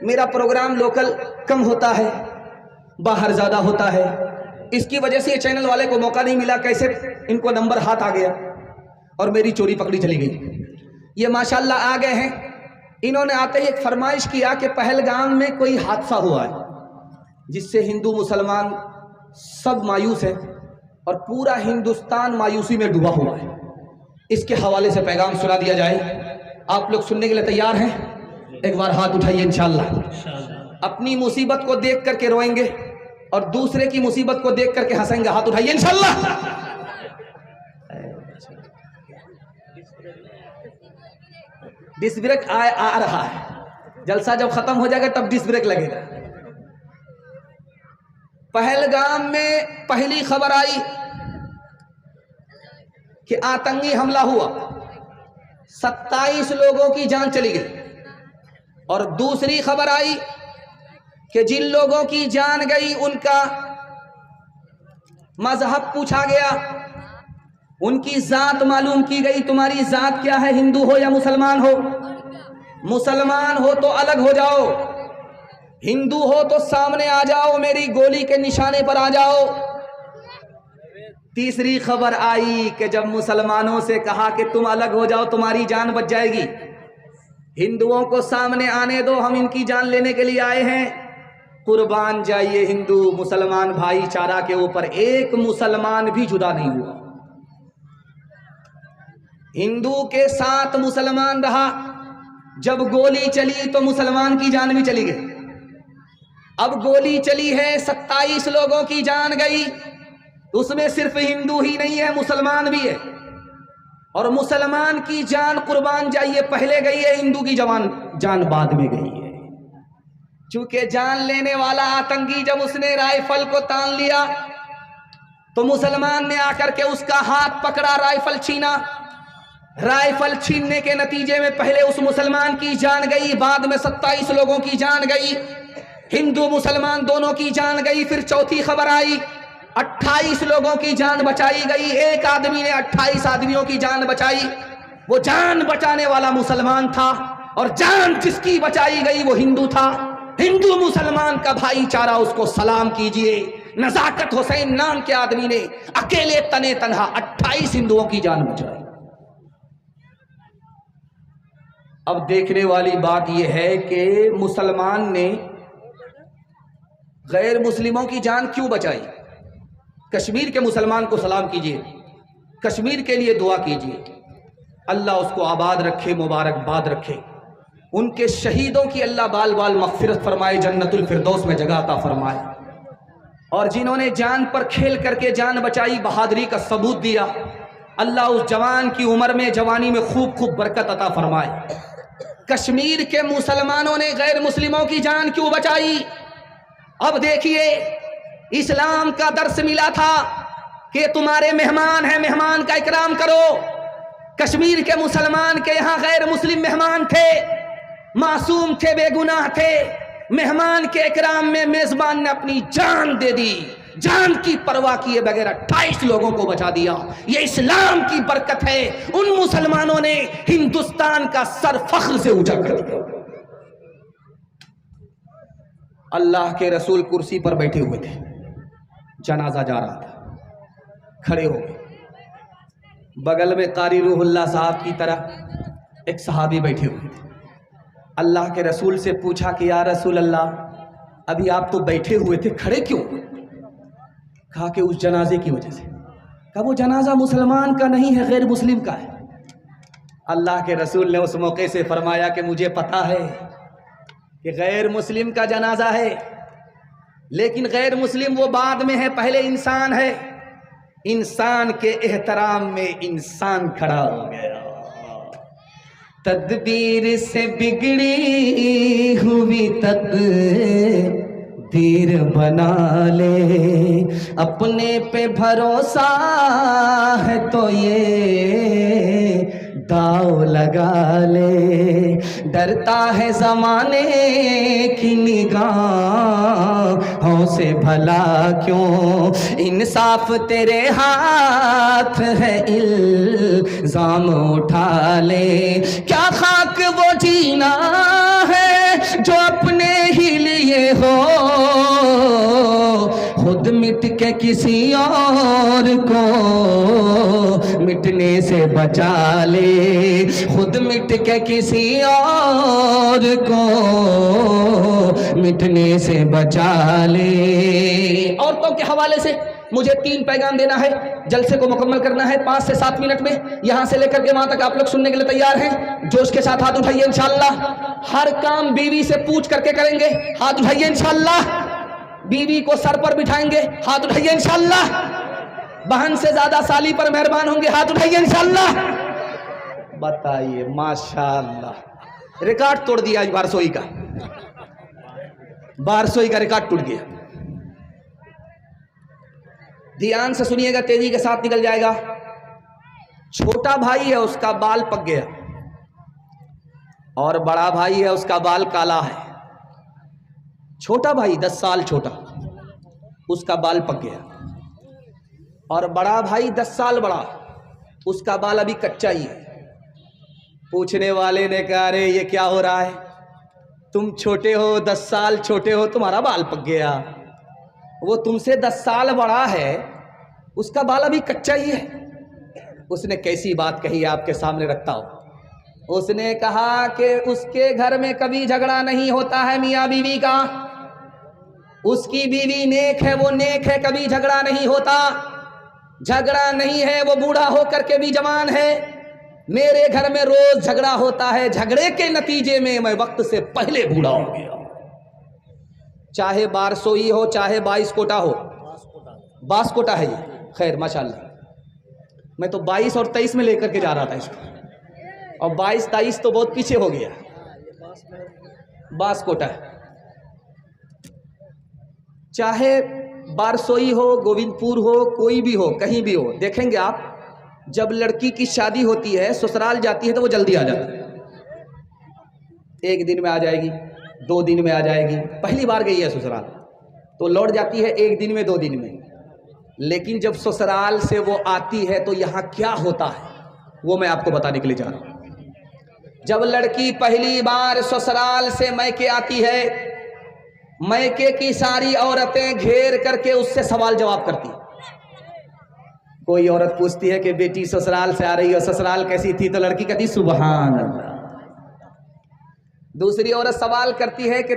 मेरा प्रोग्राम लोकल कम होता है, बाहर ज़्यादा होता है, इसकी वजह से ये चैनल वाले को मौका नहीं मिला। कैसे इनको नंबर हाथ आ गया और मेरी चोरी पकड़ी चली गई। ये माशाल्लाह आ गए हैं। इन्होंने आते ही एक फरमाइश किया कि पहलगाम में कोई हादसा हुआ है जिससे हिंदू मुसलमान सब मायूस है और पूरा हिंदुस्तान मायूसी में डूबा हुआ है। इसके हवाले से पैगाम सुना दिया जाए। आप लोग सुनने के लिए तैयार हैं? एक बार हाथ उठाइए इंशाअल्लाह। अपनी मुसीबत को देख करके रोएंगे और दूसरे की मुसीबत को देख करके हंसेंगे। हाथ उठाइए इंशाअल्लाह। डिस्क ब्रेक आ रहा है। जलसा जब खत्म हो जाएगा तब डिस्क ब्रेक लगेगा। पहलगाम में पहली खबर आई कि आतंकी हमला हुआ, 27 लोगों की जान चली गई। और दूसरी खबर आई कि जिन लोगों की जान गई उनका मजहब पूछा गया, उनकी जात मालूम की गई, तुम्हारी जात क्या है, हिंदू हो या मुसलमान हो? मुसलमान हो तो अलग हो जाओ, हिंदू हो तो सामने आ जाओ, मेरी गोली के निशाने पर आ जाओ। तीसरी खबर आई कि जब मुसलमानों से कहा कि तुम अलग हो जाओ, तुम्हारी जान बच जाएगी, हिंदुओं को सामने आने दो, हम इनकी जान लेने के लिए आए हैं, कुर्बान जाइए हिंदू मुसलमान भाईचारा के ऊपर। एक मुसलमान भी जुदा नहीं हुआ, हिंदू के साथ मुसलमान रहा। जब गोली चली तो मुसलमान की जान भी चली गई। अब गोली चली है, 27 लोगों की जान गई, उसमें सिर्फ हिंदू ही नहीं है, मुसलमान भी है। और मुसलमान की जान कुर्बान जाइए पहले गई है, हिंदू की जान बाद में गई है। चूंकि जान लेने वाला आतंकी जब उसने राइफल को तान लिया तो मुसलमान ने आकर के उसका हाथ पकड़ा, राइफल छीना। राइफल छीनने के नतीजे में पहले उस मुसलमान की जान गई, बाद में 27 लोगों की जान गई, हिंदू मुसलमान दोनों की जान गई। फिर चौथी खबर आई, 28 लोगों की जान बचाई गई। एक आदमी ने 28 आदमियों की जान बचाई, वो जान बचाने वाला मुसलमान था, और जान जिसकी बचाई गई वो हिंदू था। हिंदू मुसलमान का भाईचारा, उसको सलाम कीजिए। नजाकत हुसैन नाम के आदमी ने अकेले तने तनहा 28 हिंदुओं की जान बचाई। अब देखने वाली बात यह है कि मुसलमान ने गैर मुस्लिमों की जान क्यों बचाई। कश्मीर के मुसलमान को सलाम कीजिए, कश्मीर के लिए दुआ कीजिए, अल्लाह उसको आबाद रखे, मुबारकबाद रखे। उनके शहीदों की अल्लाह बाल बाल मग़फ़िरत फरमाए, जन्नतुल फिरदौस में जगह अता फरमाए। और जिन्होंने जान पर खेल करके जान बचाई, बहादुरी का सबूत दिया, अल्लाह उस जवान की उम्र में, जवानी में खूब खूब बरकत अता फरमाए। कश्मीर के मुसलमानों ने गैर मुस्लिमों की जान क्यों बचाई? अब देखिए, इस्लाम का दर्स मिला था कि तुम्हारे मेहमान हैं, मेहमान का इकराम करो। कश्मीर के मुसलमान के यहाँ गैर मुस्लिम मेहमान थे, मासूम थे, बेगुनाह थे। मेहमान के इकराम में मेजबान ने अपनी जान दे दी, जान की परवाह किए बगैर 28 लोगों को बचा दिया। ये इस्लाम की बरकत है। उन मुसलमानों ने हिंदुस्तान का सर फख्र से ऊंचा कर दिया। अल्लाह के रसूल कुर्सी पर बैठे हुए थे, जनाजा जा रहा था, खड़े हो गए। बगल में कारी रूहुल्लाह साहब की तरह एक सहाबी बैठे हुए थे। अल्लाह के रसूल से पूछा कि या रसूल अल्लाह, अभी आप तो बैठे हुए थे, खड़े क्यों? कहा कि उस जनाजे की वजह से। कहा वो जनाजा मुसलमान का नहीं है, गैर मुस्लिम का है। अल्लाह के रसूल ने उस मौके से फरमाया कि मुझे पता है कि गैर मुस्लिम का जनाजा है, लेकिन गैर मुस्लिम वो बाद में है, पहले इंसान है। इंसान के एहतराम में इंसान खड़ा हो गया। तदबीर से बिगड़ी हुई तकदीर बना ले, अपने पे भरोसा है तो ये दाव लगा ले। डरता है ज़माने की निगाहों से भला क्यों, इंसाफ तेरे हाथ है, इल्जाम उठा ले। क्या खाक वो जीना है जो अपने ही लिए हो, खुद मिट के किसी और को मिटने से बचा ले, खुद मिट के किसी और को मिटने से बचा ले। औरतों के हवाले से मुझे 3 पैगाम देना है, जलसे को मुकम्मल करना है 5 से 7 मिनट में। यहां से लेकर के वहां तक आप लोग सुनने के लिए तैयार हैं? जोश के साथ हाथ उठाइए इंशाअल्लाह। हर काम बीवी से पूछ करके करेंगे, हाथ उठाइए इंशाअल्लाह। बीवी को सर पर बिठाएंगे, हाथ उठाइए इंशाअल्लाह। बहन से ज्यादा साली पर मेहरबान होंगे, हाथ उठाइए इंशाअल्लाह। बताइए, माशाअल्लाह, रिकॉर्ड तोड़ दिया आज बारसोई का, बारसोई का रिकॉर्ड टूट गया। ध्यान से सुनिएगा, तेजी के साथ निकल जाएगा। छोटा भाई है, उसका बाल पक गया, और बड़ा भाई है, उसका बाल काला है। छोटा भाई 10 साल छोटा, उसका बाल पक गया। और बड़ा भाई 10 साल बड़ा, उसका बाल अभी कच्चा ही है। पूछने वाले ने कहा अरे ये क्या हो रहा है, तुम छोटे हो, 10 साल छोटे हो, तुम्हारा बाल पक गया। वो तुमसे 10 साल बड़ा है, उसका बाल अभी कच्चा ही है। उसने कैसी बात कही आपके सामने रखता हूं। उसने कहा कि उसके घर में कभी झगड़ा नहीं होता है मियाँ बीवी का, उसकी बीवी नेक है, वो नेक है, कभी झगड़ा नहीं होता। झगड़ा नहीं है, वो बूढ़ा होकर के भी जवान है। मेरे घर में रोज झगड़ा होता है, झगड़े के नतीजे में मैं वक्त से पहले बूढ़ा हो गया। चाहे 1200 हो, चाहे 22 कोटा हो, 22 कोटा है ये, खैर माशाल्लाह। मैं तो 22 और 23 में लेकर के जा रहा था इसको, और 22-23 तो बहुत पीछे हो गया। 22 कोटा है। चाहे 1200 हो, गोविंदपुर हो, कोई भी हो, कहीं भी हो, देखेंगे आप जब लड़की की शादी होती है, ससुराल जाती है तो वो जल्दी आ जाती है। 1 दिन में आ जाएगी, 2 दिन में आ जाएगी। पहली बार गई है ससुराल तो लौट जाती है 1 दिन में, 2 दिन में। लेकिन जब ससुराल से वो आती है तो यहाँ क्या होता है वो मैं आपको बताने के लिए जा रहा हूँ। जब लड़की पहली बार ससुराल से मैके आती है, मैके की सारी औरतें घेर करके उससे सवाल जवाब करती। कोई औरत पूछती है कि बेटी ससुराल से आ रही हो, ससुराल कैसी थी, तो लड़की कहती सुभान अल्लाह। दूसरी औरत सवाल करती है कि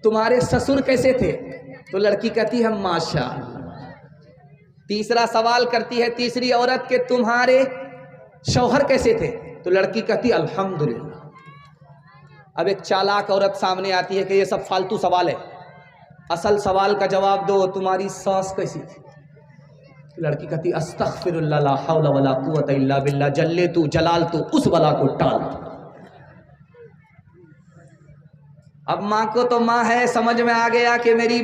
तुम्हारे ससुर कैसे थे, तो लड़की कहती है माशाअल्लाह। तीसरा सवाल करती है तीसरी औरत के तुम्हारे शौहर कैसे थे, तो लड़की कहती अल्हम्दुलिल्लाह। अब एक चालाक औरत सामने आती है कि ये सब फालतू सवाल है, असल सवाल का जवाब दो, तुम्हारी सास कैसी थी। लड़की कहती अस्तगफिरुल्लाह ला हौला वला कुव्वता इल्ला बिल्लाह, जल्ले तू जलाल तू, उस बला को टाल। अब माँ को तो माँ है, समझ में आ गया कि मेरी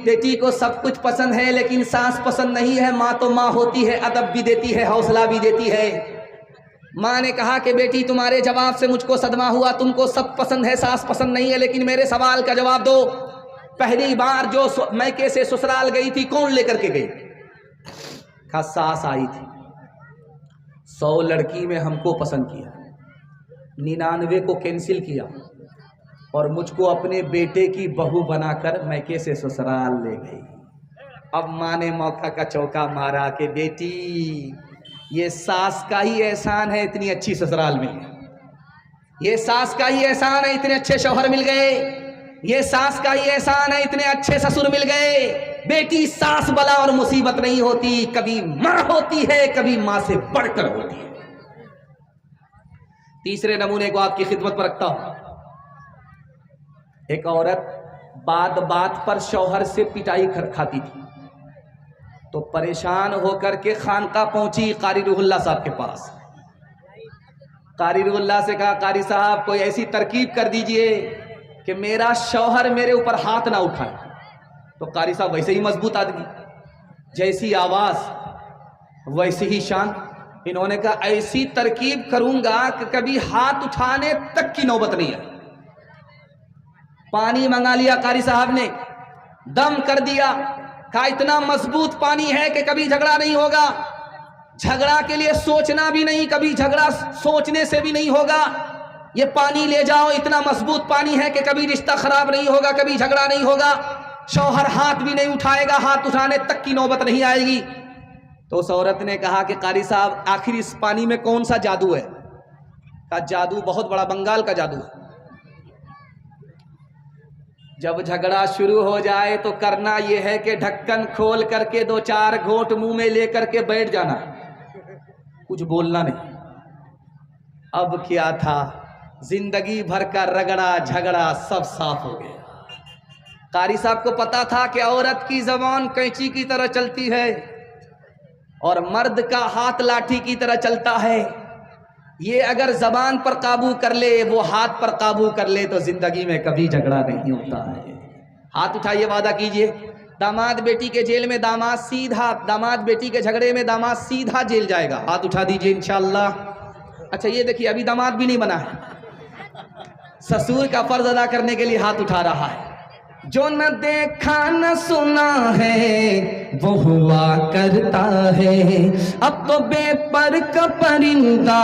बेटी को सब कुछ पसंद है, लेकिन सास पसंद नहीं है। माँ तो माँ होती है, अदब भी देती है, हौसला भी देती है। माँ ने कहा कि बेटी तुम्हारे जवाब से मुझको सदमा हुआ, तुमको सब पसंद है, सास पसंद नहीं है, लेकिन मेरे सवाल का जवाब दो। पहली बार जो मैके से ससुराल गई थी कौन लेकर के गई? कहा सास आई थी। 100 लड़की में हमको पसंद किया, 99 को कैंसिल किया और मुझको अपने बेटे की बहू बनाकर मैके से ससुराल ले गई। अब माँ ने मौका का चौका मारा कि बेटी ये सास का ही एहसान है, इतनी अच्छी ससुराल मिल गई। ये सास का ही एहसान है, इतने अच्छे शौहर मिल गए। ये सास का ही एहसान है, इतने अच्छे ससुर मिल गए। बेटी सास बला और मुसीबत नहीं होती, कभी माँ होती है, कभी माँ से बढ़कर होती है। तीसरे नमूने को आपकी खिदमत पर रखता हूं। एक औरत बात बात पर शौहर से पिटाई खाती थी, तो परेशान होकर के खानका पहुंची कारी रूहुल्लाह साहब के पास। कारी रूहुल्लाह से कहा कारी साहब कोई ऐसी तरकीब कर दीजिए कि मेरा शौहर मेरे ऊपर हाथ ना उठाए। तो कारी साहब वैसे ही मजबूत आदमी, जैसी आवाज वैसे ही शान। इन्होंने कहा ऐसी तरकीब करूंगा कि कभी हाथ उठाने तक की नौबत नहीं है। पानी मंगा लिया कारी साहब ने, दम कर दिया, कहा इतना मजबूत पानी है कि कभी झगड़ा नहीं होगा। झगड़ा के लिए सोचना भी नहीं, कभी झगड़ा सोचने से भी नहीं होगा। ये पानी ले जाओ, इतना मजबूत पानी है कि कभी रिश्ता खराब नहीं होगा, कभी झगड़ा नहीं होगा। शौहर हाथ भी नहीं उठाएगा, हाथ उठाने तक की नौबत नहीं आएगी। तो उस औरत ने कहा कि कारी साहब आखिर इस पानी में कौन सा जादू है? कहा जादू बहुत बड़ा, बंगाल का जादू है। जब झगड़ा शुरू हो जाए तो करना यह है कि ढक्कन खोल करके 2-4 घोंट मुंह में लेकर के बैठ जाना, कुछ बोलना नहीं। अब क्या था, जिंदगी भर का रगड़ा झगड़ा सब साफ हो गया। कारी साहब को पता था कि औरत की जबान कैंची की तरह चलती है और मर्द का हाथ लाठी की तरह चलता है। ये अगर जबान पर काबू कर ले, वो हाथ पर काबू कर ले, तो जिंदगी में कभी झगड़ा नहीं होता है। हाथ उठाइए, वादा कीजिए। दामाद बेटी के जेल में दामाद सीधा, दामाद बेटी के झगड़े में दामाद सीधा जेल जाएगा। हाथ उठा दीजिए इंशाअल्लाह। अच्छा ये देखिए, अभी दामाद भी नहीं बना है, ससुर का फर्ज अदा करने के लिए हाथ उठा रहा है। जो न देखा न सुना है वो हुआ करता है। अब तो बेपर का परिंदा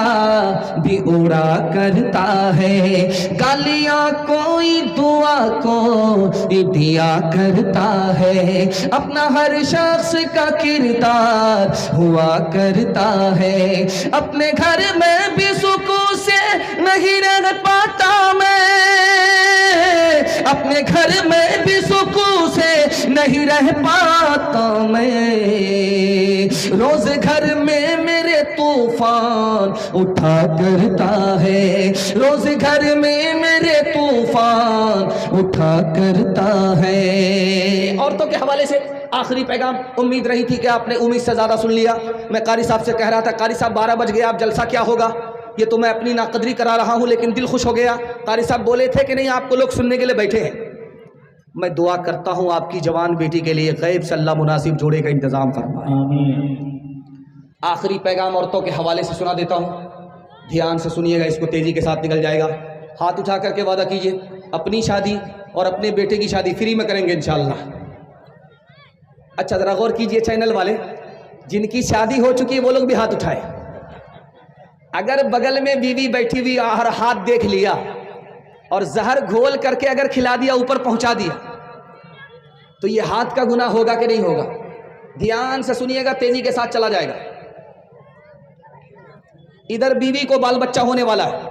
भी उड़ा करता है। गालियां कोई दुआ को दिया करता है। अपना हर शख्स का किरदार हुआ करता है। अपने घर में भी सुकून से नहीं रह पाता मैं। अपने घर में भी सुकून से नहीं रह पाता मैं। रोज घर में मेरे तूफान उठा करता है। रोज घर में मेरे तूफान उठा करता है। औरतों के हवाले से आखिरी पैगाम, उम्मीद रही थी कि आपने उम्मीद से ज़्यादा सुन लिया। मैं कारी साहब से कह रहा था, कारी साहब 12 बज गए, आप जलसा क्या होगा, ये तो मैं अपनी नाकदरी करा रहा हूँ, लेकिन दिल खुश हो गया। कारी साहब बोले थे कि नहीं, आपको लोग सुनने के लिए बैठे हैं। मैं दुआ करता हूँ आपकी जवान बेटी के लिए गैब से अल्लाह मुनासिब जोड़े का इंतज़ाम फरमाए। आखिरी पैगाम औरतों के हवाले से सुना देता हूँ, ध्यान से सुनिएगा, इसको तेज़ी के साथ निकल जाएगा। हाथ उठा करके वादा कीजिए, अपनी शादी और अपने बेटे की शादी फ्री में करेंगे इंशाअल्लाह। अच्छा, ज़रा गौर कीजिए चैनल वाले, जिनकी शादी हो चुकी है वो लोग भी हाथ उठाए। अगर बगल में बीवी बैठी हुई और हाथ देख लिया और जहर घोल करके अगर खिला दिया, ऊपर पहुंचा दिया, तो ये हाथ का गुनाह होगा कि नहीं होगा? ध्यान से सुनिएगा, तेजी के साथ चला जाएगा। इधर बीवी को बाल बच्चा होने वाला है,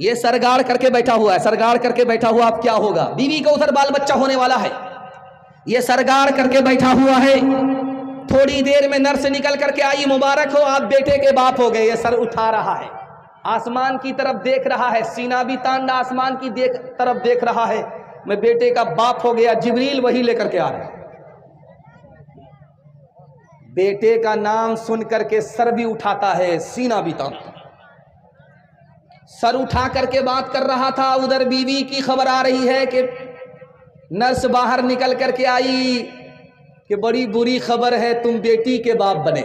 ये सरगाड़ करके बैठा हुआ है, सरगाड़ करके बैठा हुआ, अब क्या होगा? बीवी को उधर बाल बच्चा होने वाला है, ये सरगाड़ करके बैठा हुआ है। थोड़ी देर में नर से निकल करके आई, मुबारक हो आप बेटे के बाप हो गए। ये सर उठा रहा है, आसमान की तरफ देख रहा है, सीना भी तांडा आसमान की तरफ देख रहा है, मैं बेटे का बाप हो गया। जिब्रील वही लेकर के आ रहा है। बेटे का नाम सुन करके सर भी उठाता है, सीना भी तांता। सर उठा करके बात कर रहा था, उधर बीवी की खबर आ रही है कि नर्स बाहर निकल करके आई कि बड़ी बुरी खबर है, तुम बेटी के बाप बने।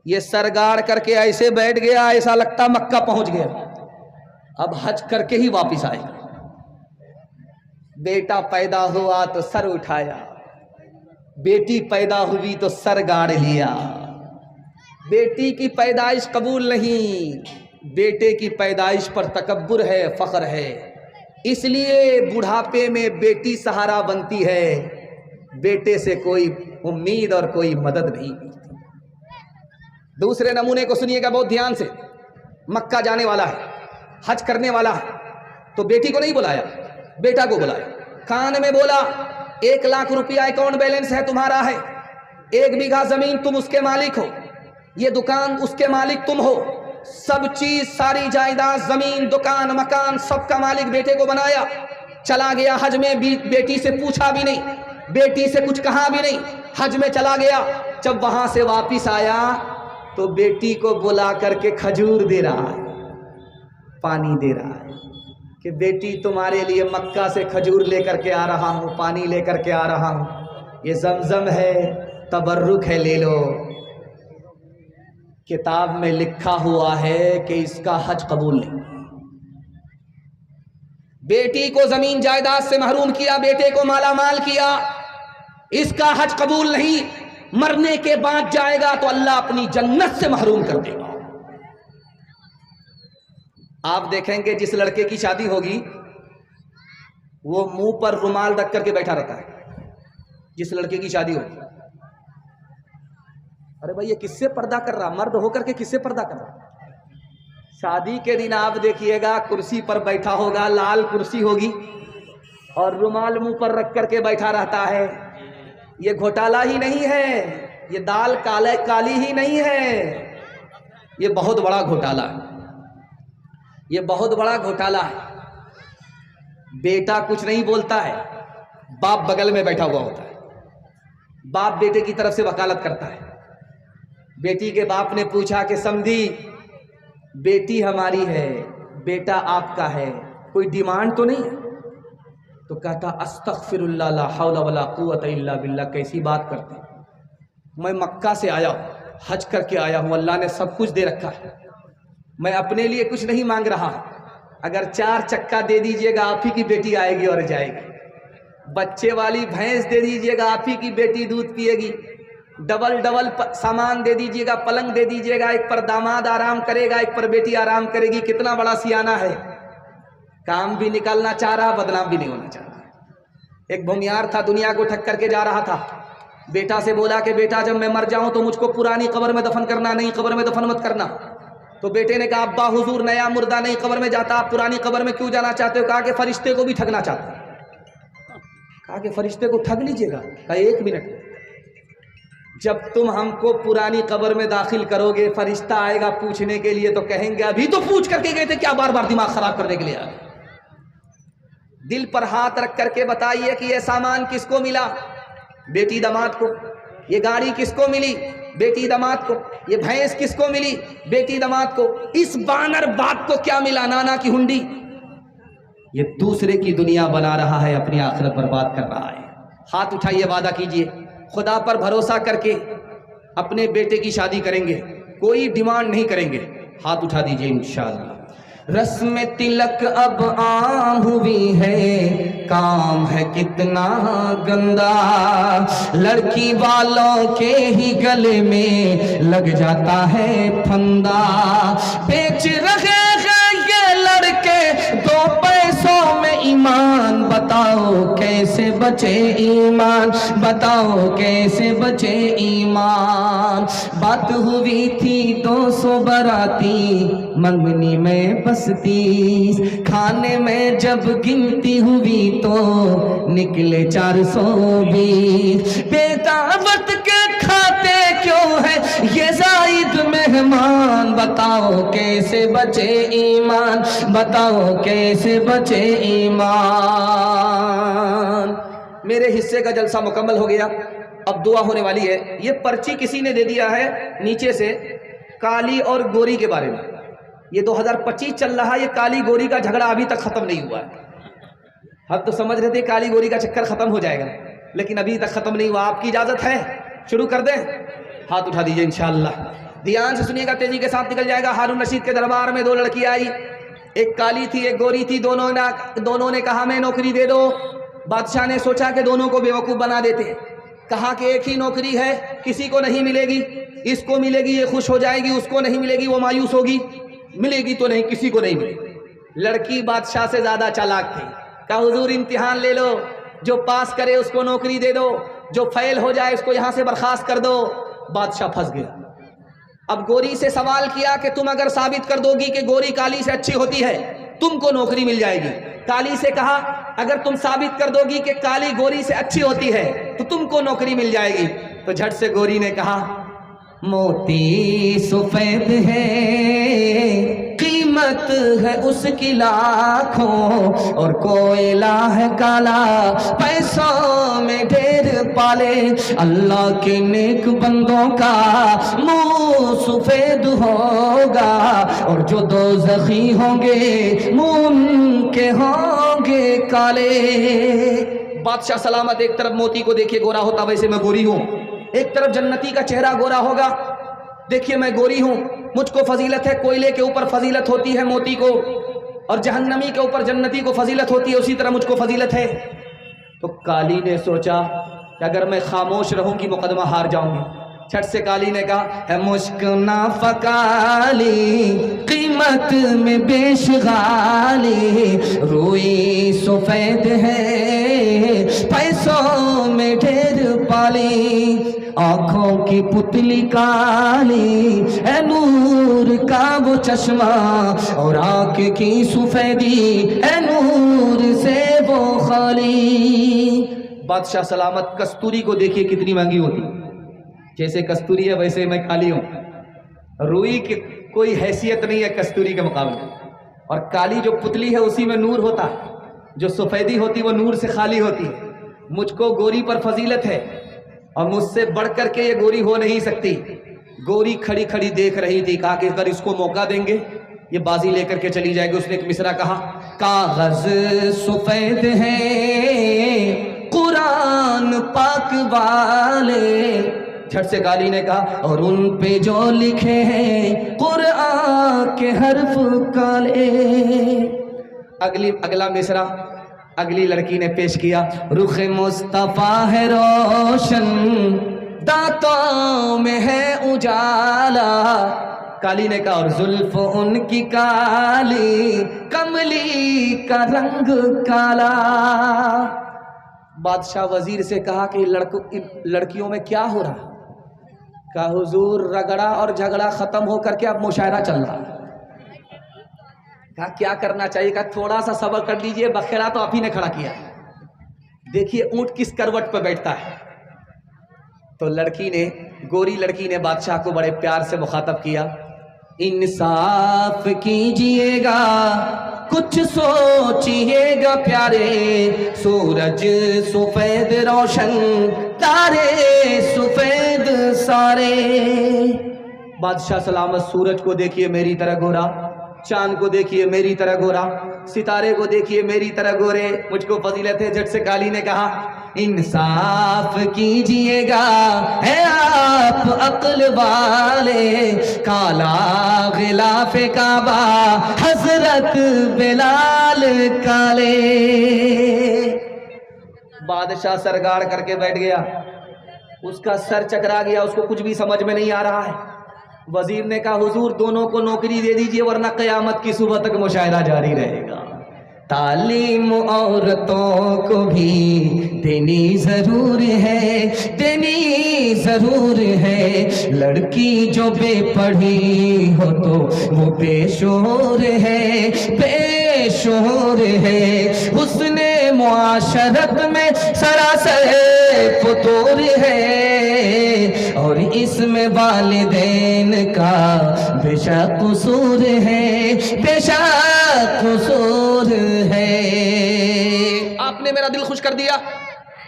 ये सरगाड़ करके ऐसे बैठ गया, ऐसा लगता मक्का पहुंच गया, अब हज करके ही वापिस आएगा। बेटा पैदा हुआ तो सर उठाया, बेटी पैदा हुई तो सर गाड़ लिया। बेटी की पैदाइश कबूल नहीं, बेटे की पैदाइश पर तकब्बुर है, फख्र है। इसलिए बुढ़ापे में बेटी सहारा बनती है, बेटे से कोई उम्मीद और कोई मदद नहीं मिलती। दूसरे नमूने को सुनिएगा बहुत ध्यान से। मक्का जाने वाला है, हज करने वाला है, तो बेटी को नहीं बुलाया, बेटा को बुलाया। कान में बोला, 1 लाख रुपया अकाउंट बैलेंस है, तुम्हारा है। 1 बीघा जमीन तुम उसके मालिक हो, ये दुकान उसके मालिक तुम हो। सब चीज, सारी जायदाद, जमीन, दुकान, मकान, सबका मालिक बेटे को बनाया। चला गया हज में, बेटी से पूछा भी नहीं, बेटी से कुछ कहा भी नहीं, हज में चला गया। जब वहां से वापिस आया तो बेटी को बुला करके खजूर दे रहा है, पानी दे रहा है कि बेटी तुम्हारे लिए मक्का से खजूर लेकर के आ रहा हूँ, पानी लेकर के आ रहा हूँ, ये जमजम है, तबर्रुक है, ले लो। किताब में लिखा हुआ है कि इसका हज कबूल नहीं। बेटी को जमीन जायदाद से महरूम किया, बेटे को मालामाल किया, इसका हज कबूल नहीं। मरने के बाद जाएगा तो अल्लाह अपनी जन्नत से महरूम कर देगा। आप देखेंगे जिस लड़के की शादी होगी वो मुंह पर रुमाल रख करके बैठा रहता है। जिस लड़के की शादी होगी, अरे भाई ये किससे पर्दा कर रहा, मर्द होकर के किससे पर्दा कर रहा? शादी के दिन आप देखिएगा कुर्सी पर बैठा होगा, लाल कुर्सी होगी और रुमाल मुंह पर रख करके बैठा रहता है। ये घोटाला ही नहीं है, ये दाल काली ही नहीं है, ये बहुत बड़ा घोटाला है, ये बहुत बड़ा घोटाला है। बेटा कुछ नहीं बोलता है, बाप बगल में बैठा हुआ होता है, बाप बेटे की तरफ से वकालत करता है। बेटी के बाप ने पूछा कि समधी, बेटी हमारी है, बेटा आपका है, कोई डिमांड तो नहीं है? तो कहता अस्तगफिरुल्लाह ला हौला वला कुव्वता इल्ला बिल्लाह। कैसी बात करते हैं, मैं मक्का से आया हूँ, हज करके आया हूँ, अल्लाह ने सब कुछ दे रखा है, मैं अपने लिए कुछ नहीं मांग रहा। अगर 4 चक्का दे दीजिएगा, आप ही की बेटी आएगी और जाएगी। बच्चे वाली भैंस दे दीजिएगा, आप ही की बेटी दूध पिएगी। डबल डबल सामान दे दीजिएगा, पलंग दे दीजिएगा, एक पर दामाद आराम करेगा, एक पर बेटी आराम करेगी। कितना बड़ा सियाना है, काम भी निकालना चाह रहा, बदनाम भी नहीं होना चाह रहा। एक भूमियार था, दुनिया को ठक करके जा रहा था। बेटा से बोला कि बेटा जब मैं मर जाऊं तो मुझको पुरानी कब्र में दफन करना, नहीं कब्र में दफन मत करना। तो बेटे ने कहा अब्बा हुजूर नया मुर्दा नहीं कब्र में जाता, आप पुरानी कब्र में क्यों जाना चाहते हो? कहा कि फरिश्ते को भी ठगना चाहते हैं। कहा कि फरिश्ते को ठग लीजिएगा। कहा 1 मिनट, जब तुम हमको पुरानी कब्र में दाखिल करोगे, फरिश्ता आएगा पूछने के लिए तो कहेंगे अभी तो पूछ करके गए थे, क्या बार बार दिमाग खराब करने के लिए आए? दिल पर हाथ रख करके बताइए कि यह सामान किसको मिला? बेटी दामाद को। ये गाड़ी किसको मिली? बेटी दामाद को। ये भैंस किसको मिली? बेटी दामाद को। इस बानर बाप को क्या मिला? नाना की हुंडी। ये दूसरे की दुनिया बना रहा है, अपनी आखिरत बर्बाद कर रहा है। हाथ उठाइए, वादा कीजिए खुदा पर भरोसा करके अपने बेटे की शादी करेंगे, कोई डिमांड नहीं करेंगे। हाथ उठा दीजिए इंशाअल्लाह। रस्म तिलक अब आम हुई है, काम है कितना गंदा, लड़की वालों के ही गले में लग जाता है फंदा। बेच रहे हैं ये लड़के 2 पैसों में ईमान, बताओ कैसे बचे ईमान, बताओ कैसे बचे ईमान। बात हुई थी 200 बाराती, मंगनी में बस 30, खाने में जब गिनती हुई तो निकले 420। बेदावत के खाते क्यों है ये जायद मेहमान, बताओ कैसे बचे ईमान, बताओ कैसे बचे ईमान। मेरे हिस्से का जलसा मुकम्मल हो गया, अब दुआ होने वाली है। ये पर्ची किसी ने दे दिया है नीचे से, काली और गोरी के बारे में। ये 2025 चल रहा है, ये काली गोरी का झगड़ा अभी तक खत्म नहीं हुआ है। हम तो समझ रहे थे काली गोरी का चक्कर खत्म हो जाएगा, लेकिन अभी तक खत्म नहीं हुआ। आपकी इजाजत है, शुरू कर दें? हाथ उठा दीजिए इंशाअल्लाह। ध्यान से सुनिएगा, तेजी के साथ निकल जाएगा। हारून रशीद के दरबार में 2 लड़की आई, एक काली थी एक गोरी थी। दोनों ने कहा मैं नौकरी दे दो। बादशाह ने सोचा कि दोनों को बेवकूफ़ बना देते, कहा कि एक ही नौकरी है, किसी को नहीं मिलेगी, इसको मिलेगी ये खुश हो जाएगी, उसको नहीं मिलेगी वो मायूस होगी, मिलेगी तो नहीं, किसी को नहीं मिलेगी। लड़की बादशाह से ज़्यादा चालाक थी, कहा हुजूर इम्तिहान ले लो, जो पास करे उसको नौकरी दे दो, जो फेल हो जाए उसको यहाँ से बर्खास्त कर दो। बादशाह फंस गया। अब गोरी से सवाल किया कि तुम अगर साबित कर दोगी कि गोरी काली से अच्छी होती है, तुमको नौकरी मिल जाएगी। काली से कहा अगर तुम साबित कर दोगी कि काली गोरी से अच्छी होती है तो तुमको नौकरी मिल जाएगी। तो झट से गोरी ने कहा मोती सफेद है, कीमत है उसकी लाखों, और कोयला है काला, पैसों में ढेर पाले। अल्लाह के नेक बंदों का मुंह सफेद होगा, और जो दोज़खी होंगे मुंह के होंगे काले। बादशाह सलामत एक तरफ मोती को देखिए गोरा होता, वैसे मैं गोरी हूँ, एक तरफ जन्नती का चेहरा गोरा होगा, देखिए मैं गोरी हूं, मुझको फजीलत है। कोयले के ऊपर फजीलत होती है मोती को, और जहन्नमी के ऊपर जन्नती को फजीलत होती है, उसी तरह मुझको फजीलत है। तो काली ने सोचा कि अगर मैं खामोश रहूंगी मुकदमा हार जाऊंगी। छठ से काली ने कहा है मुश्क ना फकाली, कीमत में बेशगाली, रोई सफेद है, पैसों में ढेर पाली, आंखों की पुतली काली है, नूर का वो चश्मा, और आंख की सफेदी है, नूर से वो खाली। बादशाह सलामत कस्तूरी को देखिए कितनी महंगी होती, जैसे कस्तूरी है वैसे मैं काली हूं। रुई की कोई हैसियत नहीं है कस्तूरी के मुकाबले, और काली जो पुतली है उसी में नूर होता है, जो सफेदी होती वो नूर से खाली होती है। मुझको गोरी पर फजीलत है, और मुझसे बढ़ करके ये गोरी हो नहीं सकती। गोरी खड़ी खड़ी देख रही थी, कहा कि अगर इसको मौका देंगे ये बाजी लेकर के चली जाएगी। उसने एक मिसरा कहा, कागज सफेद है कुरान पाक वाले। झट से काली ने कहा और उन पे जो लिखे हैं कुरान के हर्फ काले। अगला मिसरा, अगली लड़की ने पेश किया, रुख मुस्तफा है रोशन, दांतों में है उजाला। काली ने कहा, और जुल्फ उनकी काली, कमली का रंग काला। बादशाह वजीर से कहा कि लड़कियों में क्या हो रहा? कहा हुजूर रगड़ा और झगड़ा खत्म होकर के अब मुशायरा चल रहा। कहा क्या करना चाहिए? कहा थोड़ा सा सब्र कर लीजिए, बखेड़ा तो आप ही ने खड़ा किया। देखिए ऊंट किस करवट पर बैठता है। तो लड़की ने, गोरी लड़की ने बादशाह को बड़े प्यार से मुखातब किया, इंसाफ कीजिएगा, कुछ सोचिएगा प्यारे, सूरज सफेद रोशन, तारे सफेद सारे। बादशाह सलामत, सूरज को देखिए मेरी तरह गोरा, चांद को देखिए मेरी तरह गोरा, सितारे को देखिए मेरी तरह गोरे, मुझको फजीलत है। झट से काली ने कहा, इंसाफ कीजिएगा, है आप अक्ल वाले, काला गिलाफ काबा, हजरत बिलाल काले। बादशाह सर गाड़ करके बैठ गया, उसका सर चकरा गया, उसको कुछ भी समझ में नहीं आ रहा है। वजीर ने कहा, हुजूर दोनों को नौकरी दे दीजिए वरना कयामत की सुबह तक मुशायरा जारी रहेगा। तालीम औरतों को भी देनी जरूर है, देनी जरूर है। लड़की जो बेपढ़ी हो तो वो बेशोर है, बेशोर है। उसने मुआशरत में सरासर फतूर है, और इसमें वालिदैन का बेशक कसूर है, बेशक कसूर है। आपने मेरा दिल खुश कर दिया।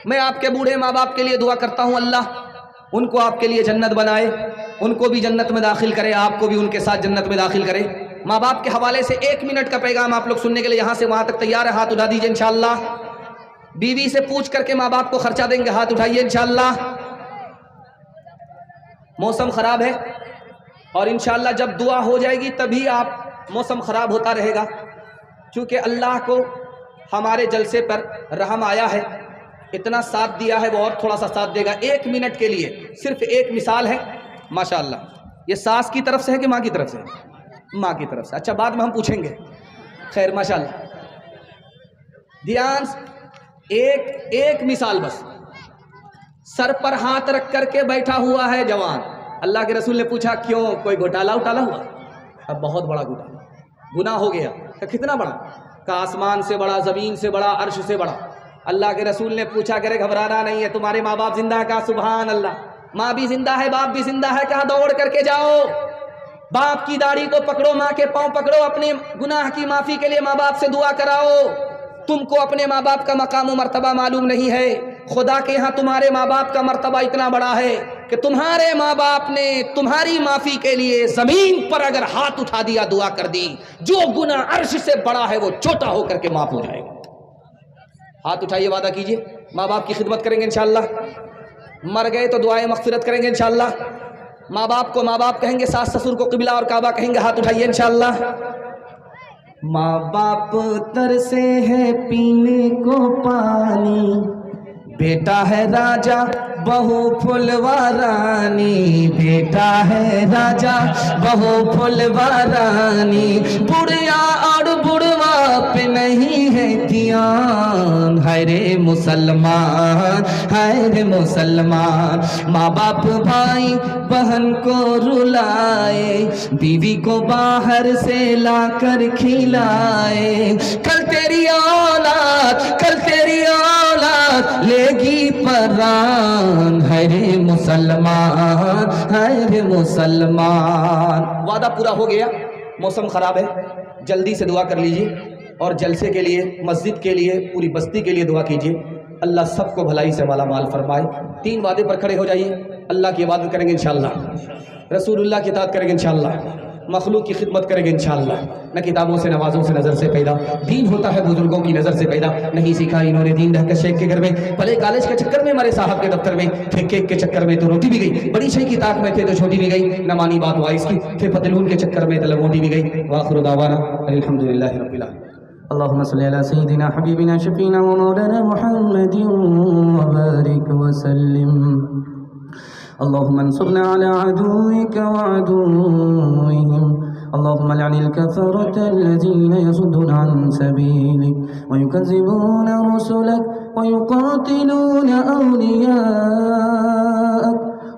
मैं आपके बूढ़े माँ बाप के लिए दुआ करता हूँ, अल्लाह उनको आपके लिए जन्नत बनाए, उनको भी जन्नत में दाखिल करे, आपको भी उनके साथ जन्नत में दाखिल करे। माँ बाप के हवाले से 1 मिनट का पैगाम आप लोग सुनने के लिए यहाँ से वहाँ तक तैयार है? हाथ उठा दीजिए इंशाअल्लाह। बीवी से पूछ करके माँ बाप को खर्चा देंगे, हाथ उठाइए इंशाअल्लाह। मौसम खराब है और इंशाअल्लाह जब दुआ हो जाएगी तभी आप, मौसम खराब होता रहेगा क्योंकि अल्लाह को हमारे जलसे पर रहम आया है, इतना साथ दिया है, वो और थोड़ा सा साथ देगा। 1 मिनट के लिए सिर्फ एक मिसाल है माशाअल्लाह। ये सास की तरफ से है कि माँ की तरफ से? माँ की तरफ से। अच्छा बाद में हम पूछेंगे। खैर माशाअल्लाह, ध्यान, एक मिसाल बस। सर पर हाथ रख करके बैठा हुआ है जवान। अल्लाह के रसूल ने पूछा क्यों, कोई घोटाला उटाला हुआ? अब बहुत बड़ा घोटाला, गुनाह हो गया। तो कितना बड़ा? का आसमान से बड़ा, जमीन से बड़ा, अर्श से बड़ा। अल्लाह के रसूल ने पूछा, करे घबराना नहीं है, तुम्हारे माँ बाप जिंदा है? कहा सुभान अल्लाह, माँ भी जिंदा है, बाप भी जिंदा है। कहा दौड़ करके जाओ, बाप की दाढ़ी को पकड़ो, माँ के पांव पकड़ो, अपने गुनाह की माफी के लिए माँ बाप से दुआ कराओ। तुमको अपने माँ बाप का मकाम व मर्तबा मालूम नहीं है, खुदा के यहाँ तुम्हारे माँ बाप का मर्तबा इतना बड़ा है कि तुम्हारे माँ बाप ने तुम्हारी माफी के लिए जमीन पर अगर हाथ उठा दिया, दुआ कर दी, जो गुनाह अर्श से बड़ा है वो छोटा होकर के माफ हो जाएगा। हाथ उठाइए, वादा कीजिए माँ बाप की खिदमत करेंगे इंशाअल्लाह। मर गए तो दुआएं मग़फ़िरत करेंगे इंशाअल्लाह। माँ बाप को माँ बाप कहेंगे, सास ससुर को क़िबला और काबा कहेंगे। हाथ उठाइए इंशाअल्लाह। माँ बाप तरसे है पीने को पानी, बेटा है राजा बहू फुलवा रानी, बेटा है राजा बहू फुलवा रानी। बुढ़िया और बुढ़वा पे नहीं है ध्यान, हाय रे मुसलमान, हाय रे मुसलमान। माँ बाप भाई बहन को रुलाए, बीवी को बाहर से लाकर खिलाए। कल तेरी औलाद, कल तेरी औलाद लेगी परान, हाय रे मुसलमान, हाय रे मुसलमान। वादा पूरा हो गया, मौसम खराब है, जल्दी से दुआ कर लीजिए और जलसे के लिए, मस्जिद के लिए, पूरी बस्ती के लिए दुआ कीजिए। अल्लाह सबको भलाई से माला माल फरमाए। 3 वादे पर खड़े हो जाइए। अल्लाह की इबादत करेंगे इंशाअल्लाह, रसूलुल्लाह की इताअत करेंगे इंशाअल्लाह, मखलूक की खिदमत करेंगे इंशाअल्लाह। न किताबों से, नमाजों से, नज़र से पैदा दीन होता है, बुजुर्गों की नज़र से पैदा नहीं सीखा इन्होंने दीन। रहकर शेख के घर में, भले कॉलेज के चक्कर में, मरे साहब के दफ्तर में, थे केक के चक्कर में तो रोटी भी गई, बड़ी शेख की ताक में थे तो छोटी भी गई, न मानी बात वाइस की, थे पतलून के चक्कर में तो लंगोटी भी गई। वाखिर दावाना अल्हम्दुलिल्लाहि रब्बिल आलमीन। अल्लाहुम्मा सल्लि अला सय्यिदिना हबीबिना शफीना व मौलाना मुहम्मदिन व बारिक व सल्लिम। अल्लाहुम्मा अंसुरना अला अदुव्विका व अदुव्विहिम। अल्लाहुम्मा लअनिल कफ़रता अल्लज़ीना यसुद्दूना अन सबीलिक व युकज़्ज़िबूना रुसुलक व युक़ातिलूना औलियाअक।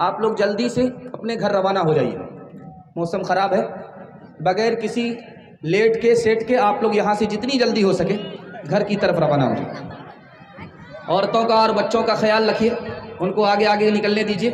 आप लोग जल्दी से अपने घर रवाना हो जाइए, मौसम ख़राब है। बगैर किसी लेट के सेट के आप लोग यहाँ से जितनी जल्दी हो सके घर की तरफ रवाना हो जाइए। औरतों का और बच्चों का ख्याल रखिए, उनको आगे आगे निकलने दीजिए।